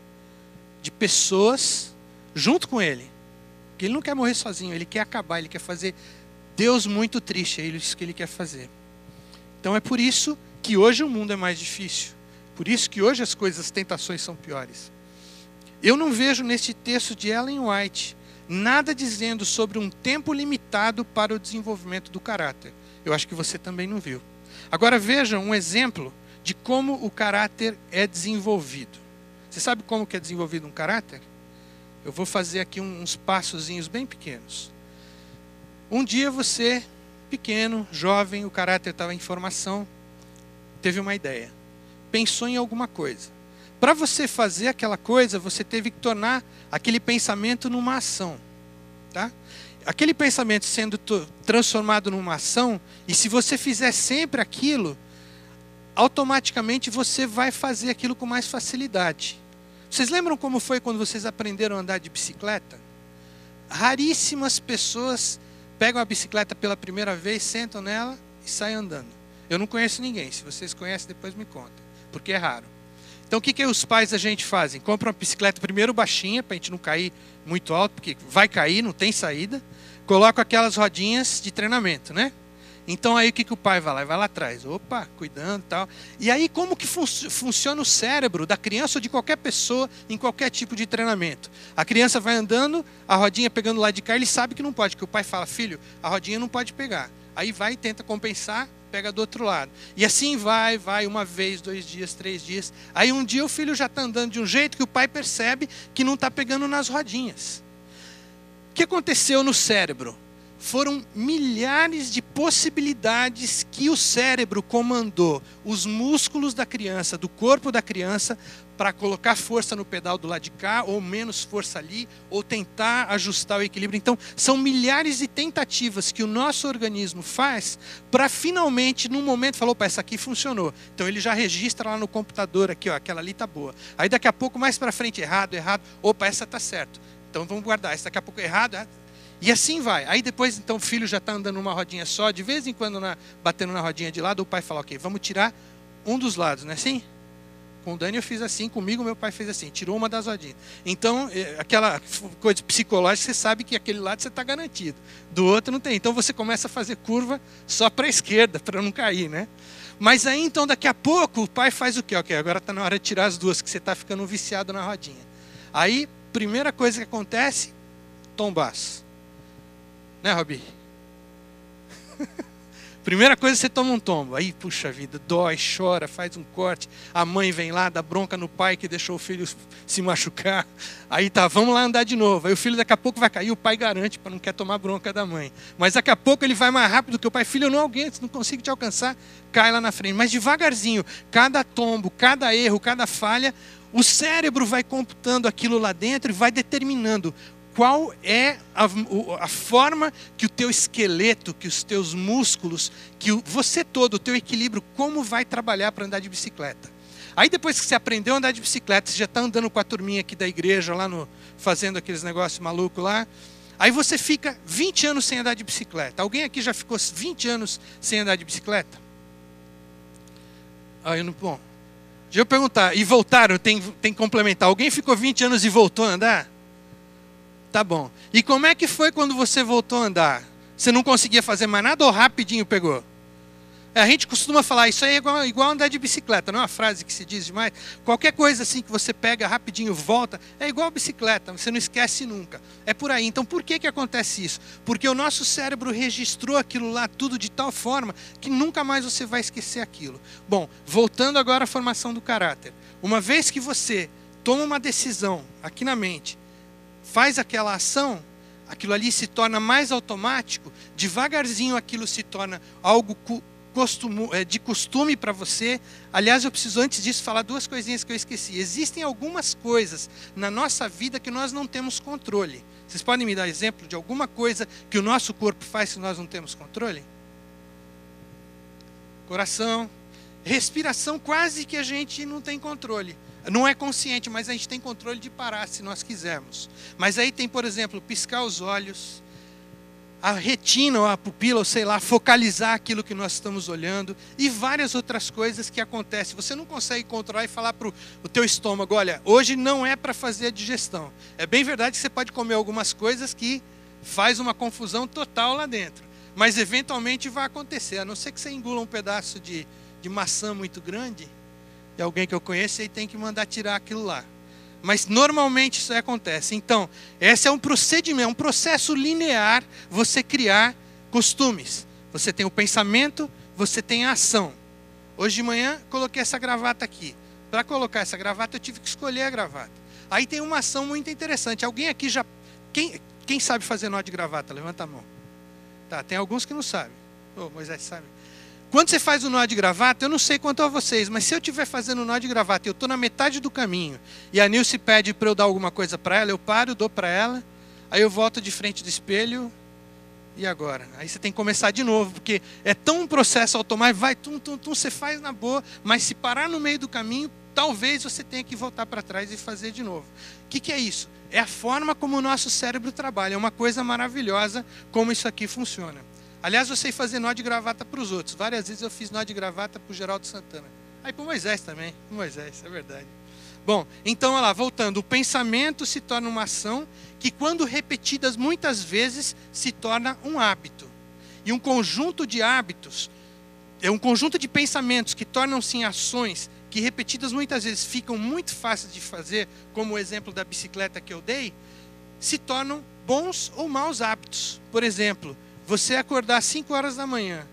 De pessoas junto com ele. Porque ele não quer morrer sozinho, ele quer acabar, ele quer fazer Deus muito triste, é isso que ele quer fazer. Então é por isso que hoje o mundo é mais difícil. Por isso que hoje as tentações são piores. Eu não vejo neste texto de Ellen White nada dizendo sobre um tempo limitado para o desenvolvimento do caráter. Eu acho que você também não viu. Agora veja um exemplo de como o caráter é desenvolvido. Você sabe como que é desenvolvido um caráter? Eu vou fazer aqui uns passozinhos bem pequenos. Um dia você, pequeno, jovem, o caráter estava em formação, teve uma ideia, pensou em alguma coisa. Para você fazer aquela coisa, você teve que tornar aquele pensamento numa ação. Tá? Aquele pensamento sendo transformado numa ação, e se você fizer sempre aquilo, automaticamente você vai fazer aquilo com mais facilidade. Vocês lembram como foi quando vocês aprenderam a andar de bicicleta? Raríssimas pessoas pegam a bicicleta pela primeira vez, sentam nela e saem andando. Eu não conheço ninguém. Se vocês conhecem, depois me contem, porque é raro. Então o que os pais da gente fazem? Compram uma bicicleta primeiro baixinha, para a gente não cair muito alto, porque vai cair, não tem saída. Colocam aquelas rodinhas de treinamento, né? Então aí o que o pai vai lá? Vai lá atrás, opa, cuidando e tal. E aí como que funciona o cérebro da criança ou de qualquer pessoa em qualquer tipo de treinamento? A criança vai andando, a rodinha pegando lá de cá, ele sabe que não pode, porque o pai fala, filho, a rodinha não pode pegar. Aí vai e tenta compensar, pega do outro lado. E assim vai, uma vez, 2 dias, 3 dias. Aí um dia o filho já está andando de um jeito que o pai percebe que não está pegando nas rodinhas. O que aconteceu no cérebro? foram milhares de possibilidades que o cérebro comandou os músculos da criança, do corpo da criança, para colocar força no pedal do lado de cá, ou menos força ali, ou tentar ajustar o equilíbrio. Então, são milhares de tentativas que o nosso organismo faz para finalmente, num momento, falar, opa, essa aqui funcionou. Então, ele já registra lá no computador, aqui, ó, aquela ali está boa. Aí, daqui a pouco, mais para frente, errado, opa, essa está certo. Então, vamos guardar. Essa daqui a pouco, errado. E assim vai. Aí depois, então, o filho já está andando numa rodinha só, de vez em quando batendo na rodinha de lado, o pai fala, ok, vamos tirar um dos lados, não é assim? Com o Dani eu fiz assim, comigo meu pai fez assim, tirou uma das rodinhas. Então, aquela coisa psicológica, você sabe que aquele lado você está garantido, do outro não tem. Então você começa a fazer curva só para a esquerda, para não cair, né? Mas aí, então, daqui a pouco, o pai faz o quê? Ok, agora está na hora de tirar as duas, que você está ficando viciado na rodinha. Aí, primeira coisa que acontece, tombaço. Né, Robi? Primeira coisa, você toma um tombo. Aí, puxa vida, dói, chora, faz um corte. A mãe vem lá, dá bronca no pai que deixou o filho se machucar. Aí tá, vamos lá andar de novo. Aí o filho daqui a pouco vai cair, o pai garante para não quer tomar bronca da mãe. Mas daqui a pouco ele vai mais rápido que o pai. Filho, eu não aguento, não consigo te alcançar. Cai lá na frente. Mas devagarzinho, cada tombo, cada erro, cada falha, o cérebro vai computando aquilo lá dentro e vai determinando qual é a forma que o teu esqueleto, que os teus músculos, que você todo, o teu equilíbrio, como vai trabalhar para andar de bicicleta. Aí depois que você aprendeu a andar de bicicleta, você já está andando com a turminha aqui da igreja, lá fazendo aqueles negócios malucos lá, aí você fica 20 anos sem andar de bicicleta. Alguém aqui já ficou 20 anos sem andar de bicicleta? Bom, deixa eu perguntar, e voltaram, tem que complementar. Alguém ficou 20 anos e voltou a andar? Tá bom. E como é que foi quando você voltou a andar? Você não conseguia fazer mais nada ou rapidinho pegou? A gente costuma falar, isso aí é igual andar de bicicleta, não é uma frase que se diz demais. Qualquer coisa assim que você pega rapidinho, volta, é igual bicicleta, você não esquece nunca. É por aí. Então por que acontece isso? Porque o nosso cérebro registrou aquilo lá tudo de tal forma que nunca mais você vai esquecer aquilo. Bom, voltando agora à formação do caráter. Uma vez que você toma uma decisão aqui na mente, faz aquela ação, aquilo ali se torna mais automático, devagarzinho aquilo se torna algo de costume para você. Aliás, eu preciso antes disso falar duas coisinhas que eu esqueci. Existem algumas coisas na nossa vida que nós não temos controle. Vocês podem me dar exemplo de alguma coisa que o nosso corpo faz que nós não temos controle? Coração, respiração, quase que a gente não tem controle. Não é consciente, mas a gente tem controle de parar se nós quisermos. Mas aí tem, por exemplo, piscar os olhos, a retina ou a pupila, ou sei lá, focalizar aquilo que nós estamos olhando e várias outras coisas que acontecem. Você não consegue controlar e falar para o teu estômago, olha, hoje não é para fazer a digestão. É bem verdade que você pode comer algumas coisas que faz uma confusão total lá dentro. Mas eventualmente vai acontecer, a não ser que você engula um pedaço de maçã muito grande, de alguém que eu conheço, e tem que mandar tirar aquilo lá. Mas normalmente isso acontece. Então, esse é um procedimento, um processo linear, você criar costumes. Você tem o pensamento, você tem a ação. Hoje de manhã, coloquei essa gravata aqui. Para colocar essa gravata, eu tive que escolher a gravata. Aí tem uma ação muito interessante. Alguém aqui já... Quem sabe fazer nó de gravata? Levanta a mão. Tá, tem alguns que não sabem. Ô, Moisés sabe. Quando você faz o nó de gravata, eu não sei quanto a vocês, mas se eu estiver fazendo o nó de gravata e eu estou na metade do caminho, e a Nilce pede para eu dar alguma coisa para ela, eu paro, dou para ela, aí eu volto de frente do espelho, e agora? Aí você tem que começar de novo, porque é tão um processo automático, vai, você faz na boa, mas se parar no meio do caminho, talvez você tenha que voltar para trás e fazer de novo. O que é isso? É a forma como o nosso cérebro trabalha, é uma coisa maravilhosa como isso aqui funciona. Aliás, eu sei fazer nó de gravata para os outros. Várias vezes eu fiz nó de gravata para o Geraldo Santana. Aí para o Moisés também. Para o Moisés, é verdade. Bom, então, olha lá, voltando. O pensamento se torna uma ação que, quando repetidas muitas vezes, se torna um hábito. E um conjunto de hábitos, é um conjunto de pensamentos que tornam-se em ações que, repetidas muitas vezes, ficam muito fáceis de fazer, como o exemplo da bicicleta que eu dei, se tornam bons ou maus hábitos. Por exemplo, você acordar às 5 horas da manhã.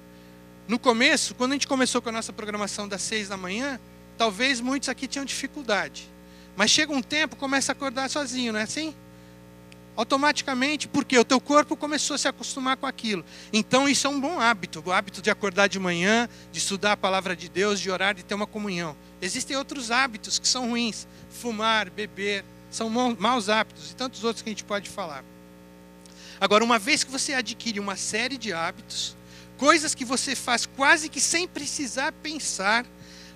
No começo, quando a gente começou com a nossa programação das 6 da manhã, talvez muitos aqui tinham dificuldade. Mas chega um tempo, começa a acordar sozinho, não é assim? Automaticamente, porque o teu corpo começou a se acostumar com aquilo. Então isso é um bom hábito, o hábito de acordar de manhã, de estudar a palavra de Deus, de orar, de ter uma comunhão. Existem outros hábitos que são ruins, fumar, beber, são maus hábitos e tantos outros que a gente pode falar. Agora, uma vez que você adquire uma série de hábitos, coisas que você faz quase que sem precisar pensar,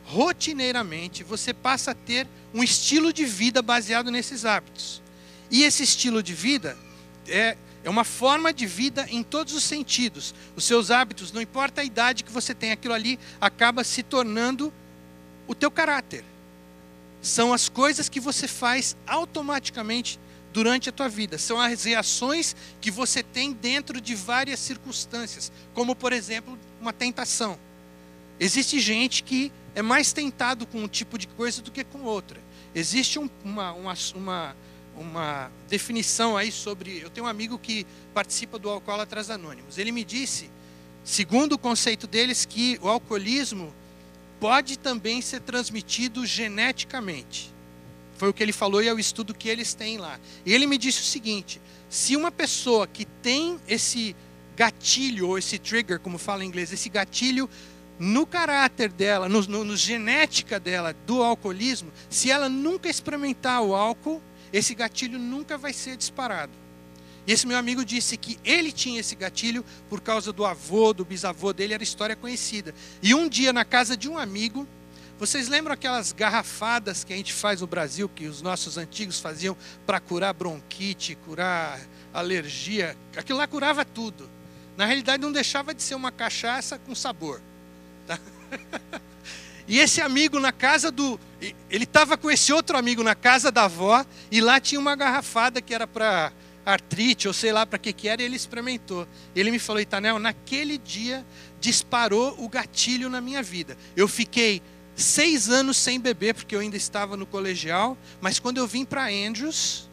rotineiramente, você passa a ter um estilo de vida baseado nesses hábitos. E esse estilo de vida é uma forma de vida em todos os sentidos. Os seus hábitos, não importa a idade que você tem, aquilo ali acaba se tornando o teu caráter. São as coisas que você faz automaticamente durante a tua vida. São as reações que você tem dentro de várias circunstâncias. Como, por exemplo, uma tentação. Existe gente que é mais tentado com um tipo de coisa do que com outra. Existe uma definição aí sobre... Eu tenho um amigo que participa do Alcoólatras Anônimos. Ele me disse, segundo o conceito deles, que o alcoolismo pode também ser transmitido geneticamente. Foi o que ele falou e é o estudo que eles têm lá. E ele me disse o seguinte, se uma pessoa que tem esse gatilho, ou esse trigger, como fala em inglês, esse gatilho no caráter dela, no genética dela do alcoolismo, se ela nunca experimentar o álcool, esse gatilho nunca vai ser disparado. E esse meu amigo disse que ele tinha esse gatilho por causa do avô, do bisavô dele, era história conhecida. E um dia na casa de um amigo, vocês lembram aquelas garrafadas que a gente faz no Brasil, que os nossos antigos faziam para curar bronquite, curar alergia? Aquilo lá curava tudo. Na realidade não deixava de ser uma cachaça com sabor. Tá? E esse amigo na casa ele estava com esse outro amigo na casa da avó, e lá tinha uma garrafada que era para artrite, ou sei lá para que era, e ele experimentou. Ele me falou, Itanel, naquele dia disparou o gatilho na minha vida. Eu fiquei 6 anos sem beber, porque eu ainda estava no colegial, mas quando eu vim para Andrews,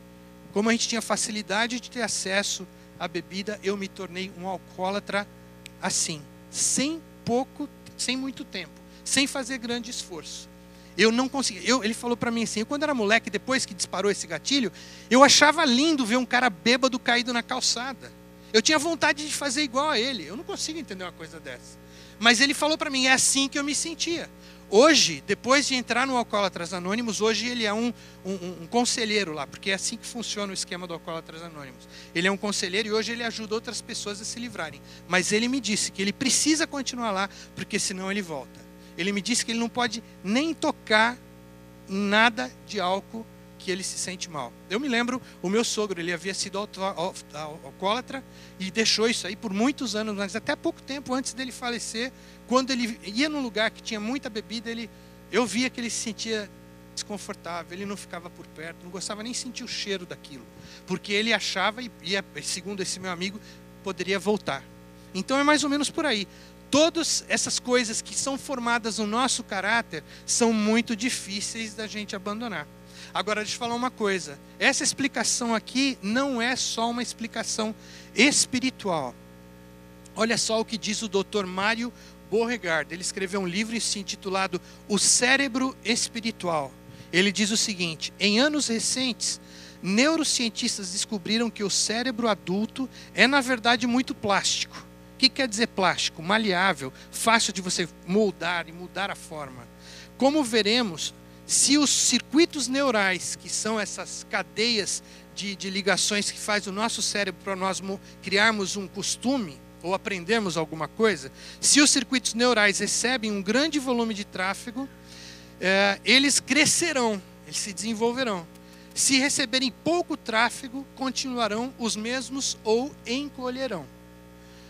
como a gente tinha facilidade de ter acesso à bebida, eu me tornei um alcoólatra assim, sem muito tempo, sem fazer grande esforço. Eu não conseguia. Ele falou para mim assim, quando era moleque, depois que disparou esse gatilho, eu achava lindo ver um cara bêbado caído na calçada. Eu tinha vontade de fazer igual a ele. Eu não consigo entender uma coisa dessa. Mas ele falou para mim, é assim que eu me sentia. Hoje, depois de entrar no Alcoólatras Anônimos, hoje ele é um conselheiro lá, porque é assim que funciona o esquema do Alcoólatras Anônimos. Ele é um conselheiro e hoje ele ajuda outras pessoas a se livrarem. Mas ele me disse que ele precisa continuar lá, porque senão ele volta. Ele me disse que ele não pode nem tocar em nada de álcool, que ele se sente mal. Eu me lembro, o meu sogro, ele havia sido alcoólatra e deixou isso aí por muitos anos, mas até pouco tempo antes dele falecer, quando ele ia num lugar que tinha muita bebida, eu via que ele se sentia desconfortável, ele não ficava por perto, não gostava nem de sentir o cheiro daquilo, porque ele achava, e segundo esse meu amigo, poderia voltar. Então é mais ou menos por aí. Todas essas coisas que são formadas no nosso caráter são muito difíceis da gente abandonar. Agora, deixa eu falar uma coisa. Essa explicação aqui não é só uma explicação espiritual. Olha só o que diz o Dr. Mário Beauregard. Ele escreveu um livro intitulado O Cérebro Espiritual. Ele diz o seguinte, em anos recentes, neurocientistas descobriram que o cérebro adulto é, na verdade, muito plástico. O que quer dizer plástico? Maleável, fácil de você moldar e mudar a forma. Como veremos, se os circuitos neurais, que são essas cadeias de ligações que faz o nosso cérebro para nós criarmos um costume ou aprendermos alguma coisa, se os circuitos neurais recebem um grande volume de tráfego, eles crescerão, eles se desenvolverão. Se receberem pouco tráfego, continuarão os mesmos ou encolherão.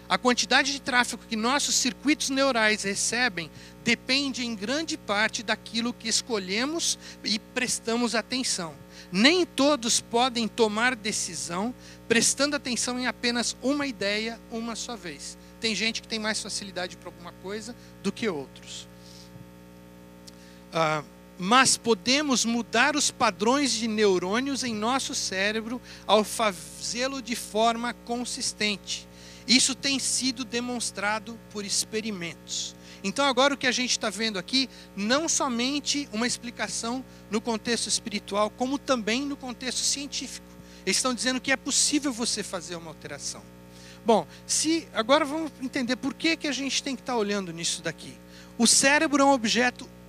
A quantidade de tráfego que nossos circuitos neurais recebem depende em grande parte daquilo que escolhemos e prestamos atenção. Nem todos podem tomar decisão prestando atenção em apenas uma ideia uma só vez. Tem gente que tem mais facilidade para alguma coisa do que outros. Mas podemos mudar os padrões de neurônios em nosso cérebro ao fazê-lo de forma consistente. Isso tem sido demonstrado por experimentos. Então agora o que a gente está vendo aqui, não somente uma explicação no contexto espiritual, como também no contexto científico. Eles estão dizendo que é possível você fazer uma alteração. Bom, agora vamos entender por que a gente tem que estar olhando nisso daqui. O cérebro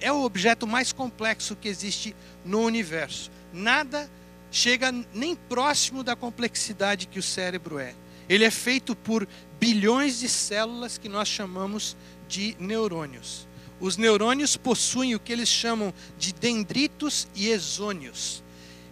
é o objeto mais complexo que existe no universo. Nada chega nem próximo da complexidade que o cérebro é. Ele é feito por bilhões de células que nós chamamos de neurônios. Os neurônios possuem o que eles chamam de dendritos e exônios.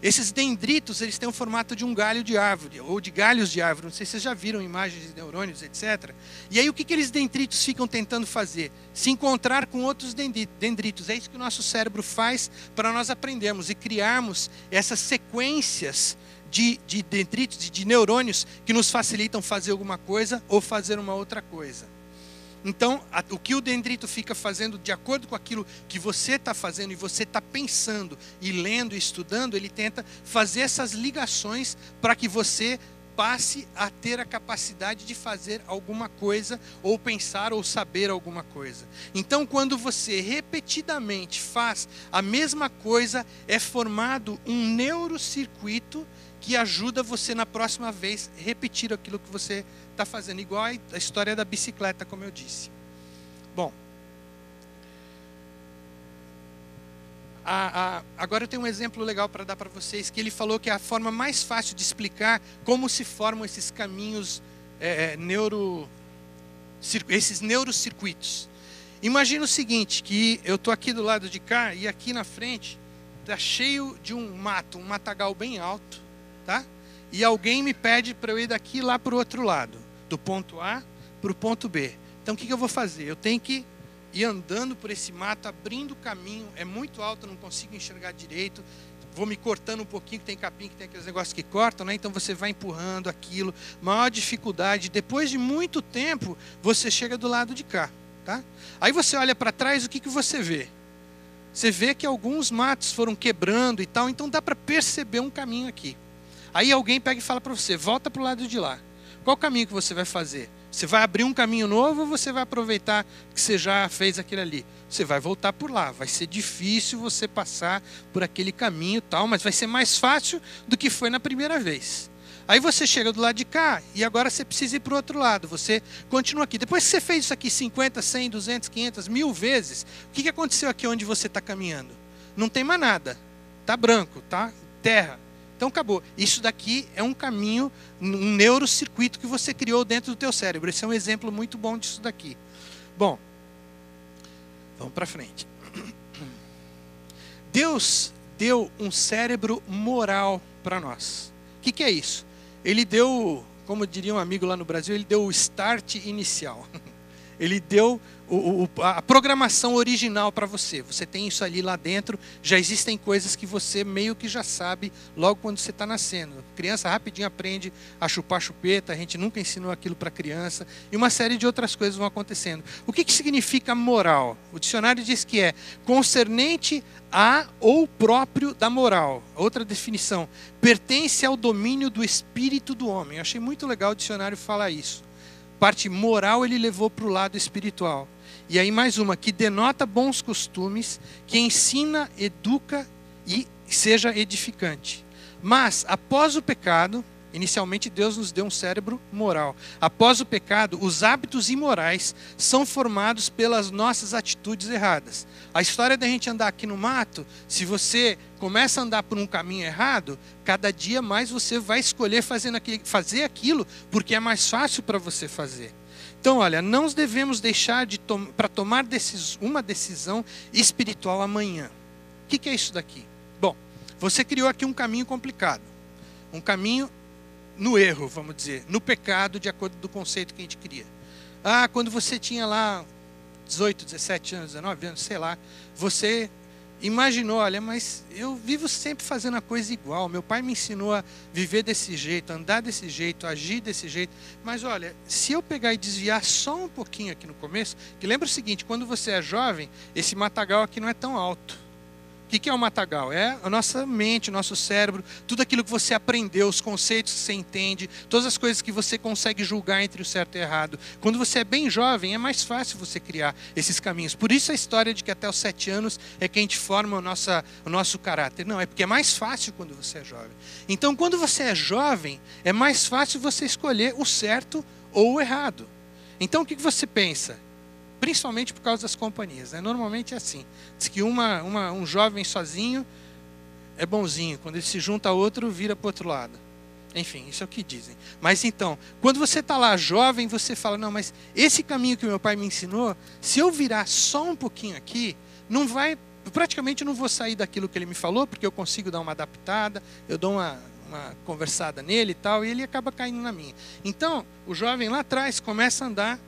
Esses dendritos, eles têm o formato de um galho de árvore, ou de galhos de árvore. Não sei se vocês já viram imagens de neurônios, etc. E aí o que aqueles dendritos ficam tentando fazer? Se encontrar com outros dendritos. É isso que o nosso cérebro faz para nós aprendermos e criarmos essas sequências de dendritos, de neurônios, que nos facilitam fazer alguma coisa ou fazer uma outra coisa. Então, o que o dendrito fica fazendo, de acordo com aquilo que você está fazendo e você está pensando e lendo e estudando, ele tenta fazer essas ligações para que você passe a ter a capacidade de fazer alguma coisa, ou pensar ou saber alguma coisa. Então, quando você repetidamente faz a mesma coisa, é formado um neurocircuito que ajuda você na próxima vez repetir aquilo que você está fazendo, igual a história da bicicleta, como eu disse. Bom, agora eu tenho um exemplo legal para dar para vocês, que ele falou que é a forma mais fácil de explicar como se formam esses caminhos, esses neurocircuitos. Imagina o seguinte, que eu estou aqui do lado de cá e aqui na frente está cheio de um matagal bem alto, tá? E alguém me pede para eu ir daqui lá para o outro lado, do ponto A para o ponto B. Então o que eu vou fazer? Eu tenho que ir andando por esse mato, abrindo o caminho, é muito alto, eu não consigo enxergar direito, vou me cortando um pouquinho, que tem capim, que tem aqueles negócios que cortam, né? Então você vai empurrando aquilo, maior dificuldade, depois de muito tempo, você chega do lado de cá, tá? Aí você olha para trás, o que você vê? Você vê que alguns matos foram quebrando e tal, então dá para perceber um caminho aqui. Aí alguém pega e fala para você, volta para o lado de lá. Qual caminho que você vai fazer? Você vai abrir um caminho novo ou você vai aproveitar que você já fez aquele ali? Você vai voltar por lá. Vai ser difícil você passar por aquele caminho e tal, mas vai ser mais fácil do que foi na primeira vez. Aí você chega do lado de cá e agora você precisa ir para o outro lado. Você continua aqui. Depois que você fez isso aqui 50, 100, 200, 500, 1000 vezes, o que aconteceu aqui onde você está caminhando? Não tem mais nada. Está branco, tá? Terra. Então acabou. Isso daqui é um caminho, um neurocircuito que você criou dentro do teu cérebro. Esse é um exemplo muito bom disso daqui. Bom, vamos para frente. Deus deu um cérebro moral para nós. O que é isso? Ele deu, como diria um amigo lá no Brasil, ele deu o start inicial. Ele deu a programação original para você. Você tem isso ali lá dentro. Já existem coisas que você meio que já sabe logo quando você está nascendo. A criança rapidinho aprende a chupar chupeta. A gente nunca ensinou aquilo para a criança. E uma série de outras coisas vão acontecendo. O que significa moral? O dicionário diz que é concernente a ou próprio da moral. Outra definição. Pertence ao domínio do espírito do homem. Eu achei muito legal o dicionário falar isso. Parte moral ele levou para o lado espiritual. E aí mais uma, que denota bons costumes, que ensina, educa e seja edificante. Mas, após o pecado, inicialmente Deus nos deu um cérebro moral. Após o pecado, os hábitos imorais são formados pelas nossas atitudes erradas. A história da gente andar aqui no mato, se você começa a andar por um caminho errado, cada dia mais você vai escolher fazer aquilo, porque é mais fácil para você fazer. Então, olha, não devemos deixar para tomar uma decisão espiritual amanhã. O que é isso daqui? Bom, você criou aqui um caminho complicado. Um caminho no erro, vamos dizer, no pecado, de acordo com o conceito que a gente cria. Quando você tinha lá 18, 17 anos, 19 anos, sei lá, você imaginou, olha, mas eu vivo sempre fazendo a coisa igual. Meu pai me ensinou a viver desse jeito, andar desse jeito, agir desse jeito. Mas olha, se eu pegar e desviar só um pouquinho aqui no começo, que lembra o seguinte, quando você é jovem, esse matagal aqui não é tão alto. O que é o matagal? É a nossa mente, o nosso cérebro, tudo aquilo que você aprendeu, os conceitos que você entende, todas as coisas que você consegue julgar entre o certo e o errado. Quando você é bem jovem, é mais fácil você criar esses caminhos. Por isso a história de que até os 7 anos é que a gente forma o nosso caráter. Não, é porque é mais fácil quando você é jovem. Então, quando você é jovem, é mais fácil você escolher o certo ou o errado. Então, o que você pensa? Principalmente por causa das companhias, né? Normalmente é assim. Diz que um jovem sozinho é bonzinho. Quando ele se junta a outro, vira para o outro lado. Enfim, isso é o que dizem. Mas então, quando você está lá jovem, você fala, não, mas esse caminho que meu pai me ensinou, se eu virar só um pouquinho aqui, praticamente eu não vou sair daquilo que ele me falou, porque eu consigo dar uma adaptada, eu dou uma conversada nele e tal, e ele acaba caindo na minha. Então, o jovem lá atrás começa a andar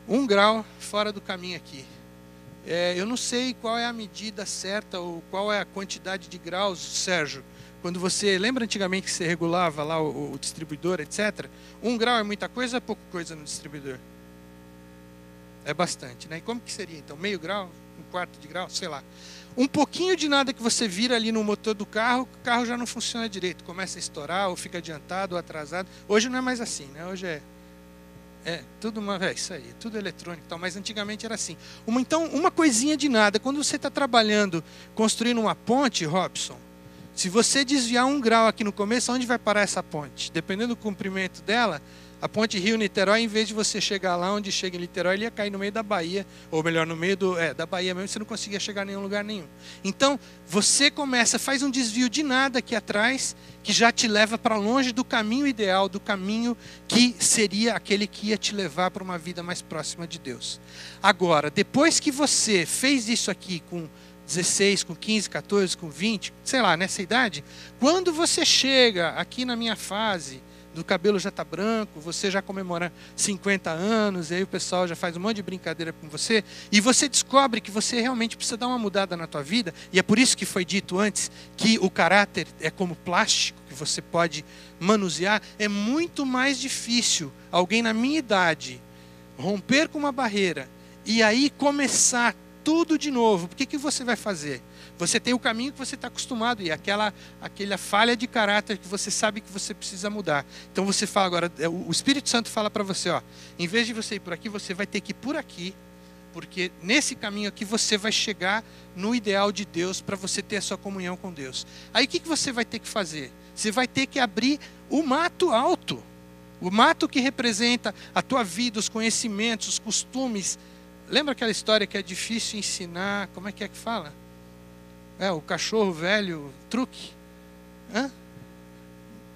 1 grau fora do caminho aqui. Eu não sei qual é a medida certa ou qual é a quantidade de graus, Sérgio. Quando você lembra antigamente que você regulava lá o distribuidor, etc. 1 grau é muita coisa ou é pouca coisa no distribuidor? É bastante, né? E como que seria então? Meio grau? 1/4 de grau? Sei lá. Um pouquinho de nada que você vira ali no motor do carro, o carro já não funciona direito. Começa a estourar, ou fica adiantado, ou atrasado. Hoje não é mais assim, né? Hoje isso aí, tudo eletrônico e tal, mas antigamente era assim. Então, uma coisinha de nada, quando você está trabalhando, construindo uma ponte, Robson, se você desviar 1 grau aqui no começo, onde vai parar essa ponte? Dependendo do comprimento dela, a ponte Rio-Niterói, em vez de você chegar lá onde chega em Niterói, ele ia cair no meio da Bahia, ou melhor, no meio da Bahia mesmo, você não conseguia chegar a nenhum lugar nenhum. Então, você faz um desvio de nada aqui atrás, que já te leva para longe do caminho ideal, do caminho que seria aquele que ia te levar para uma vida mais próxima de Deus. Agora, depois que você fez isso aqui com 16, com 15, 14, com 20, sei lá, nessa idade, quando você chega aqui na minha fase, do cabelo já está branco, você já comemora 50 anos, e aí o pessoal já faz um monte de brincadeira com você, e você descobre que você realmente precisa dar uma mudada na tua vida, e é por isso que foi dito antes que o caráter é como plástico, que você pode manusear. É muito mais difícil alguém na minha idade romper com uma barreira e aí começar tudo de novo. Por que você vai fazer? Você tem o caminho que você está acostumado e aquela falha de caráter que você sabe que você precisa mudar. Então você fala agora, o Espírito Santo fala para você, em vez de você ir por aqui, você vai ter que ir por aqui, porque nesse caminho aqui você vai chegar no ideal de Deus para você ter a sua comunhão com Deus. Aí o que você vai ter que fazer? Você vai ter que abrir o mato alto, o mato que representa a tua vida, os conhecimentos, os costumes. Lembra aquela história que é difícil ensinar, como é que fala? O cachorro velho, truque.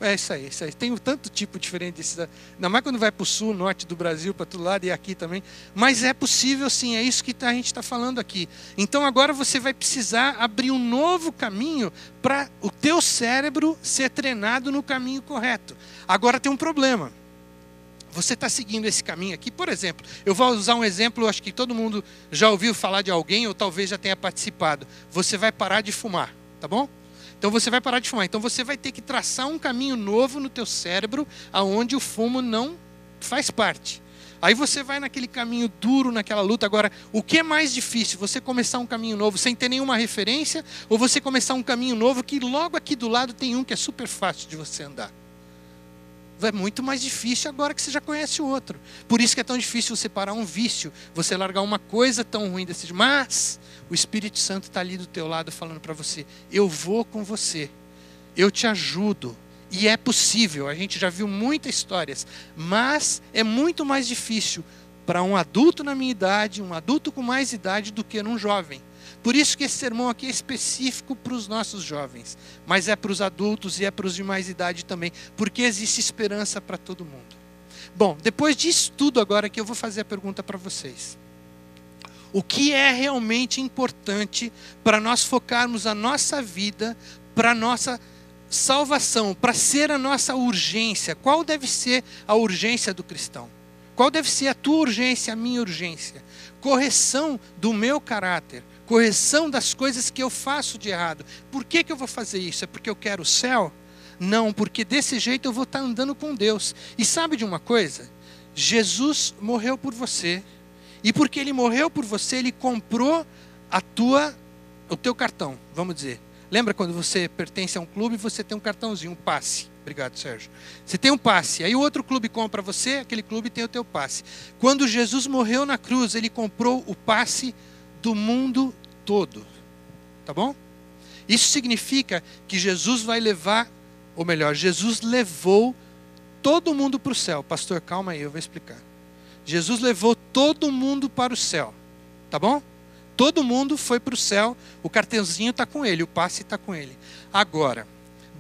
É isso aí. Tem um tanto tipo diferente desses. Ainda mais quando vai para o sul, norte do Brasil, para todo lado e aqui também. Mas é possível sim, é isso que a gente está falando aqui. Então agora você vai precisar abrir um novo caminho para o teu cérebro ser treinado no caminho correto. Agora tem um problema. Você está seguindo esse caminho aqui, por exemplo, eu vou usar um exemplo, acho que todo mundo já ouviu falar de alguém, ou talvez já tenha participado. Você vai parar de fumar, tá bom? Então você vai parar de fumar. Então você vai ter que traçar um caminho novo no teu cérebro, aonde o fumo não faz parte. Aí você vai naquele caminho duro, naquela luta. Agora, o que é mais difícil? Você começar um caminho novo sem ter nenhuma referência, ou você começar um caminho novo que logo aqui do lado tem um que é super fácil de você andar? É muito mais difícil agora que você já conhece o outro. Por isso que é tão difícil você parar um vício, você largar uma coisa tão ruim desse. Mas o Espírito Santo está ali do teu lado falando para você, eu vou com você, eu te ajudo. E é possível, a gente já viu muitas histórias, mas é muito mais difícil para um adulto na minha idade, um adulto com mais idade do que num jovem. Por isso que esse sermão aqui é específico para os nossos jovens, mas é para os adultos e é para os de mais idade também, porque existe esperança para todo mundo. Bom, depois disso tudo agora que eu vou fazer a pergunta para vocês. O que é realmente importante para nós focarmos a nossa vida, para a nossa salvação, para ser a nossa urgência? Qual deve ser a urgência do cristão? Qual deve ser a tua urgência, a minha urgência? Correção do meu caráter. Correção das coisas que eu faço de errado. Por que eu vou fazer isso? É porque eu quero o céu? Não, porque desse jeito eu vou estar andando com Deus. E sabe de uma coisa? Jesus morreu por você. E porque Ele morreu por você, Ele comprou a tua o teu cartão, vamos dizer. Lembra quando você pertence a um clube, você tem um cartãozinho, um passe. Obrigado, Sérgio. Você tem um passe, aí o outro clube compra você, aquele clube tem o teu passe. Quando Jesus morreu na cruz, ele comprou o passe do mundo todo. Tá bom? Isso significa que Jesus vai levar, ou melhor, Jesus levou todo mundo para o céu. Pastor, calma aí, eu vou explicar. Jesus levou todo mundo para o céu. Tá bom? Todo mundo foi para o céu, o cartãozinho está com ele, o passe está com ele. Agora,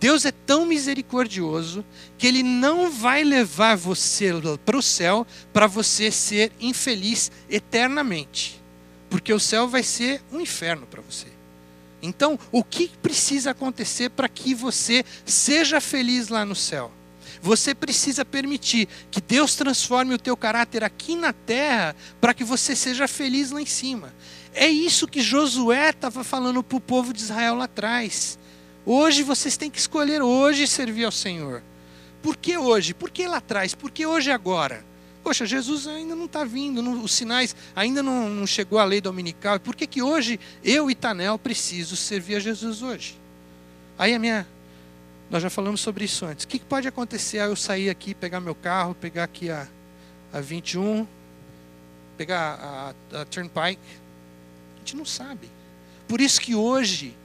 Deus é tão misericordioso que Ele não vai levar você para o céu para você ser infeliz eternamente. Porque o céu vai ser um inferno para você. Então, o que precisa acontecer para que você seja feliz lá no céu? Você precisa permitir que Deus transforme o teu caráter aqui na terra para que você seja feliz lá em cima. É isso que Josué estava falando para o povo de Israel lá atrás. Hoje vocês têm que escolher hoje servir ao Senhor. Por que hoje? Por que lá atrás? Por que hoje e agora? Poxa, Jesus ainda não está vindo, os sinais, ainda não chegou a lei dominical. Por que hoje eu e Tanel preciso servir a Jesus hoje? Aí nós já falamos sobre isso antes. O que pode acontecer ao eu sair aqui, pegar meu carro, pegar aqui a 21, pegar a Turnpike? A gente não sabe. Por isso que hoje,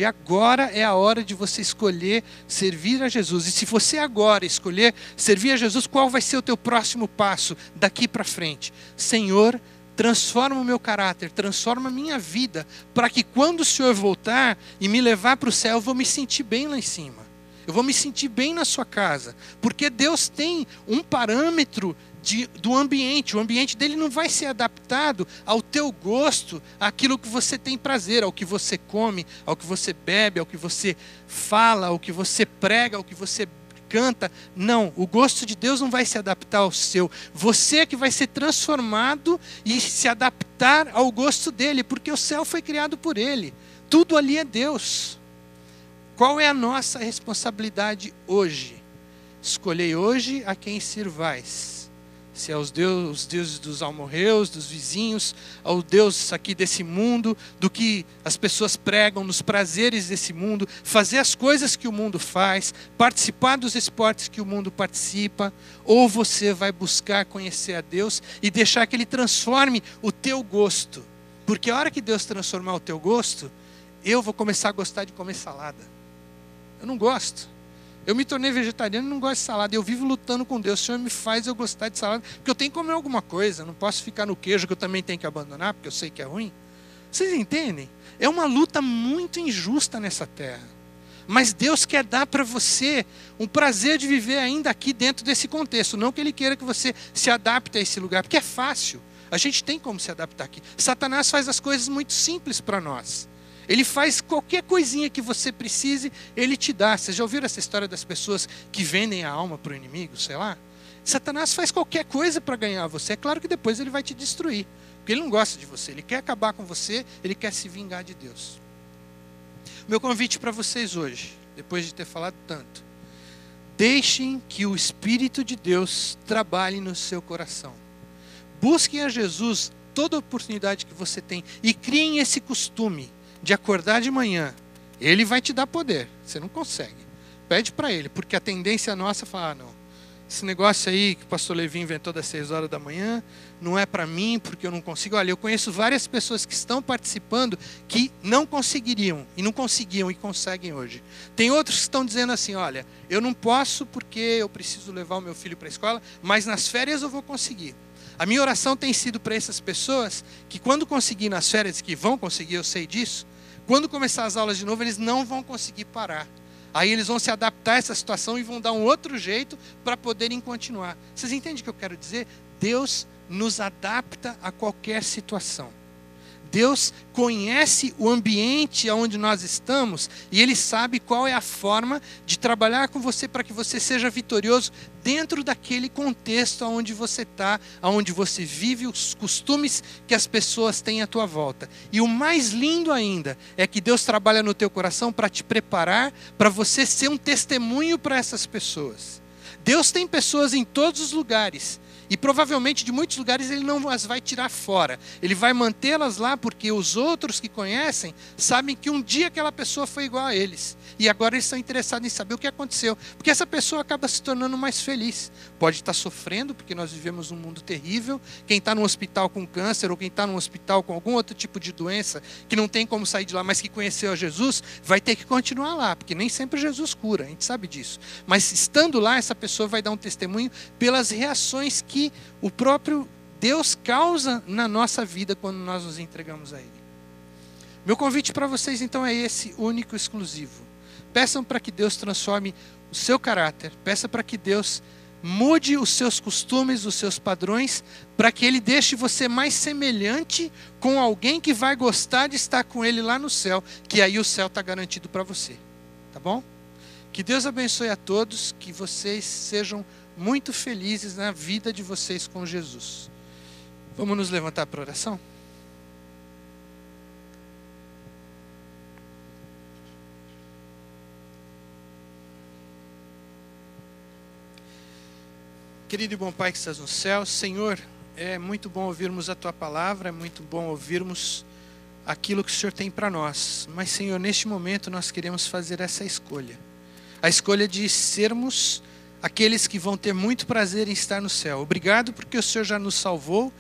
agora é a hora de você escolher servir a Jesus. E se você agora escolher servir a Jesus, qual vai ser o teu próximo passo daqui para frente? Senhor, transforma o meu caráter, transforma a minha vida, para que quando o Senhor voltar e me levar para o céu, eu vou me sentir bem lá em cima. Eu vou me sentir bem na sua casa. Porque Deus tem um parâmetro do ambiente. O ambiente dele não vai ser adaptado ao teu gosto, àquilo que você tem prazer, ao que você come, ao que você bebe, ao que você fala, ao que você prega, ao que você canta. Não, o gosto de Deus não vai se adaptar ao seu. Você é que vai ser transformado e se adaptar ao gosto dele, porque o céu foi criado por ele. Tudo ali é Deus. Qual é a nossa responsabilidade hoje? Escolhei hoje a quem sirvais. Se é os deuses dos amorreus, dos vizinhos, ao Deus aqui desse mundo, do que as pessoas pregam, nos prazeres desse mundo, fazer as coisas que o mundo faz, participar dos esportes que o mundo participa, ou você vai buscar conhecer a Deus e deixar que Ele transforme o teu gosto. Porque a hora que Deus transformar o teu gosto, eu vou começar a gostar de comer salada. Eu não gosto. Eu me tornei vegetariano e não gosto de salada. Eu vivo lutando com Deus. O Senhor me faz eu gostar de salada, porque eu tenho que comer alguma coisa. Eu não posso ficar no queijo, que eu também tenho que abandonar, porque eu sei que é ruim. Vocês entendem? É uma luta muito injusta nessa terra. Mas Deus quer dar para você um prazer de viver ainda aqui dentro desse contexto. Não que Ele queira que você se adapte a esse lugar, porque é fácil. A gente tem como se adaptar aqui. Satanás faz as coisas muito simples para nós. Ele faz qualquer coisinha que você precise, Ele te dá. Vocês já ouviram essa história das pessoas que vendem a alma para o inimigo, sei lá? Satanás faz qualquer coisa para ganhar você. É claro que depois ele vai te destruir. Porque ele não gosta de você, ele quer acabar com você, ele quer se vingar de Deus. Meu convite para vocês hoje, depois de ter falado tanto. Deixem que o Espírito de Deus trabalhe no seu coração. Busquem a Jesus toda oportunidade que você tem e criem esse costume de acordar de manhã. Ele vai te dar poder, você não consegue. Pede para Ele, porque a tendência nossa é falar, não, esse negócio aí que o pastor Levi inventou das 6 horas da manhã, não é para mim, porque eu não consigo. Olha, eu conheço várias pessoas que estão participando que não conseguiriam, e não conseguiam e conseguem hoje. Tem outros que estão dizendo assim, olha, eu não posso porque eu preciso levar o meu filho para a escola, mas nas férias eu vou conseguir. A minha oração tem sido para essas pessoas que quando conseguir nas férias, que vão conseguir, eu sei disso, quando começar as aulas de novo, eles não vão conseguir parar. Aí eles vão se adaptar a essa situação e vão dar um outro jeito para poderem continuar. Vocês entendem o que eu quero dizer? Deus nos adapta a qualquer situação. Deus conhece o ambiente onde nós estamos e Ele sabe qual é a forma de trabalhar com você para que você seja vitorioso dentro daquele contexto onde você está, onde você vive, os costumes que as pessoas têm à tua volta. E o mais lindo ainda é que Deus trabalha no teu coração para te preparar, para você ser um testemunho para essas pessoas. Deus tem pessoas em todos os lugares E provavelmente de muitos lugares ele não as vai tirar fora. Ele vai mantê-las lá porque os outros que conhecem sabem que um dia aquela pessoa foi igual a eles. E agora eles estão interessados em saber o que aconteceu. Porque essa pessoa acaba se tornando mais feliz. Pode estar sofrendo, porque nós vivemos num mundo terrível. Quem está no hospital com câncer ou quem está no hospital com algum outro tipo de doença que não tem como sair de lá, mas que conheceu a Jesus, vai ter que continuar lá. Porque nem sempre Jesus cura, a gente sabe disso. Mas estando lá, essa pessoa vai dar um testemunho pelas reações que o próprio Deus causa na nossa vida quando nós nos entregamos a Ele. Meu convite para vocês então é esse, único, exclusivo. Peçam para que Deus transforme o seu caráter, peça para que Deus mude os seus costumes, os seus padrões, para que Ele deixe você mais semelhante com alguém que vai gostar de estar com Ele lá no céu, que aí o céu está garantido para você. Tá bom? Que Deus abençoe a todos, que vocês sejam muito felizes na vida de vocês com Jesus. Vamos nos levantar para a oração? Querido e bom Pai que estás no céu, Senhor, é muito bom ouvirmos a Tua palavra, é muito bom ouvirmos aquilo que o Senhor tem para nós. Mas, Senhor, neste momento nós queremos fazer essa escolha. A escolha de sermos aqueles que vão ter muito prazer em estar no céu. Obrigado porque o Senhor já nos salvou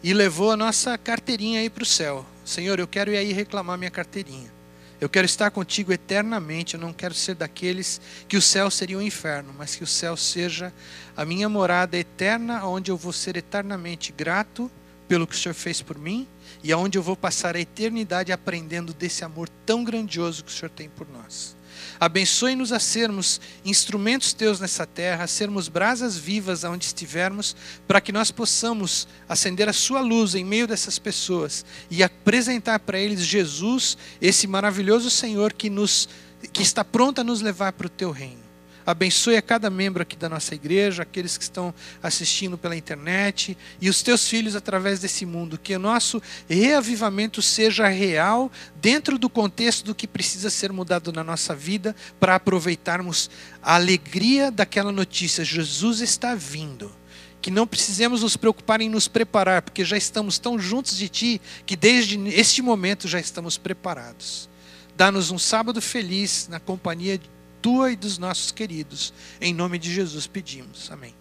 e levou a nossa carteirinha aí para o céu. Senhor, eu quero ir aí reclamar minha carteirinha. Eu quero estar contigo eternamente. Eu não quero ser daqueles que o céu seria o inferno, mas que o céu seja a minha morada eterna, onde eu vou ser eternamente grato pelo que o Senhor fez por mim e aonde eu vou passar a eternidade aprendendo desse amor tão grandioso que o Senhor tem por nós. Abençoe-nos a sermos instrumentos teus nessa terra, a sermos brasas vivas aonde estivermos, para que nós possamos acender a sua luz em meio dessas pessoas e apresentar para eles Jesus, esse maravilhoso Senhor que está pronto a nos levar para o teu reino. Abençoe a cada membro aqui da nossa igreja, aqueles que estão assistindo pela internet e os teus filhos através desse mundo. Que o nosso reavivamento seja real dentro do contexto do que precisa ser mudado na nossa vida para aproveitarmos a alegria daquela notícia. Jesus está vindo. Que não precisemos nos preocupar em nos preparar, porque já estamos tão juntos de Ti que desde este momento já estamos preparados. Dá-nos um sábado feliz na companhia Tua e dos nossos queridos. Em nome de Jesus pedimos. Amém.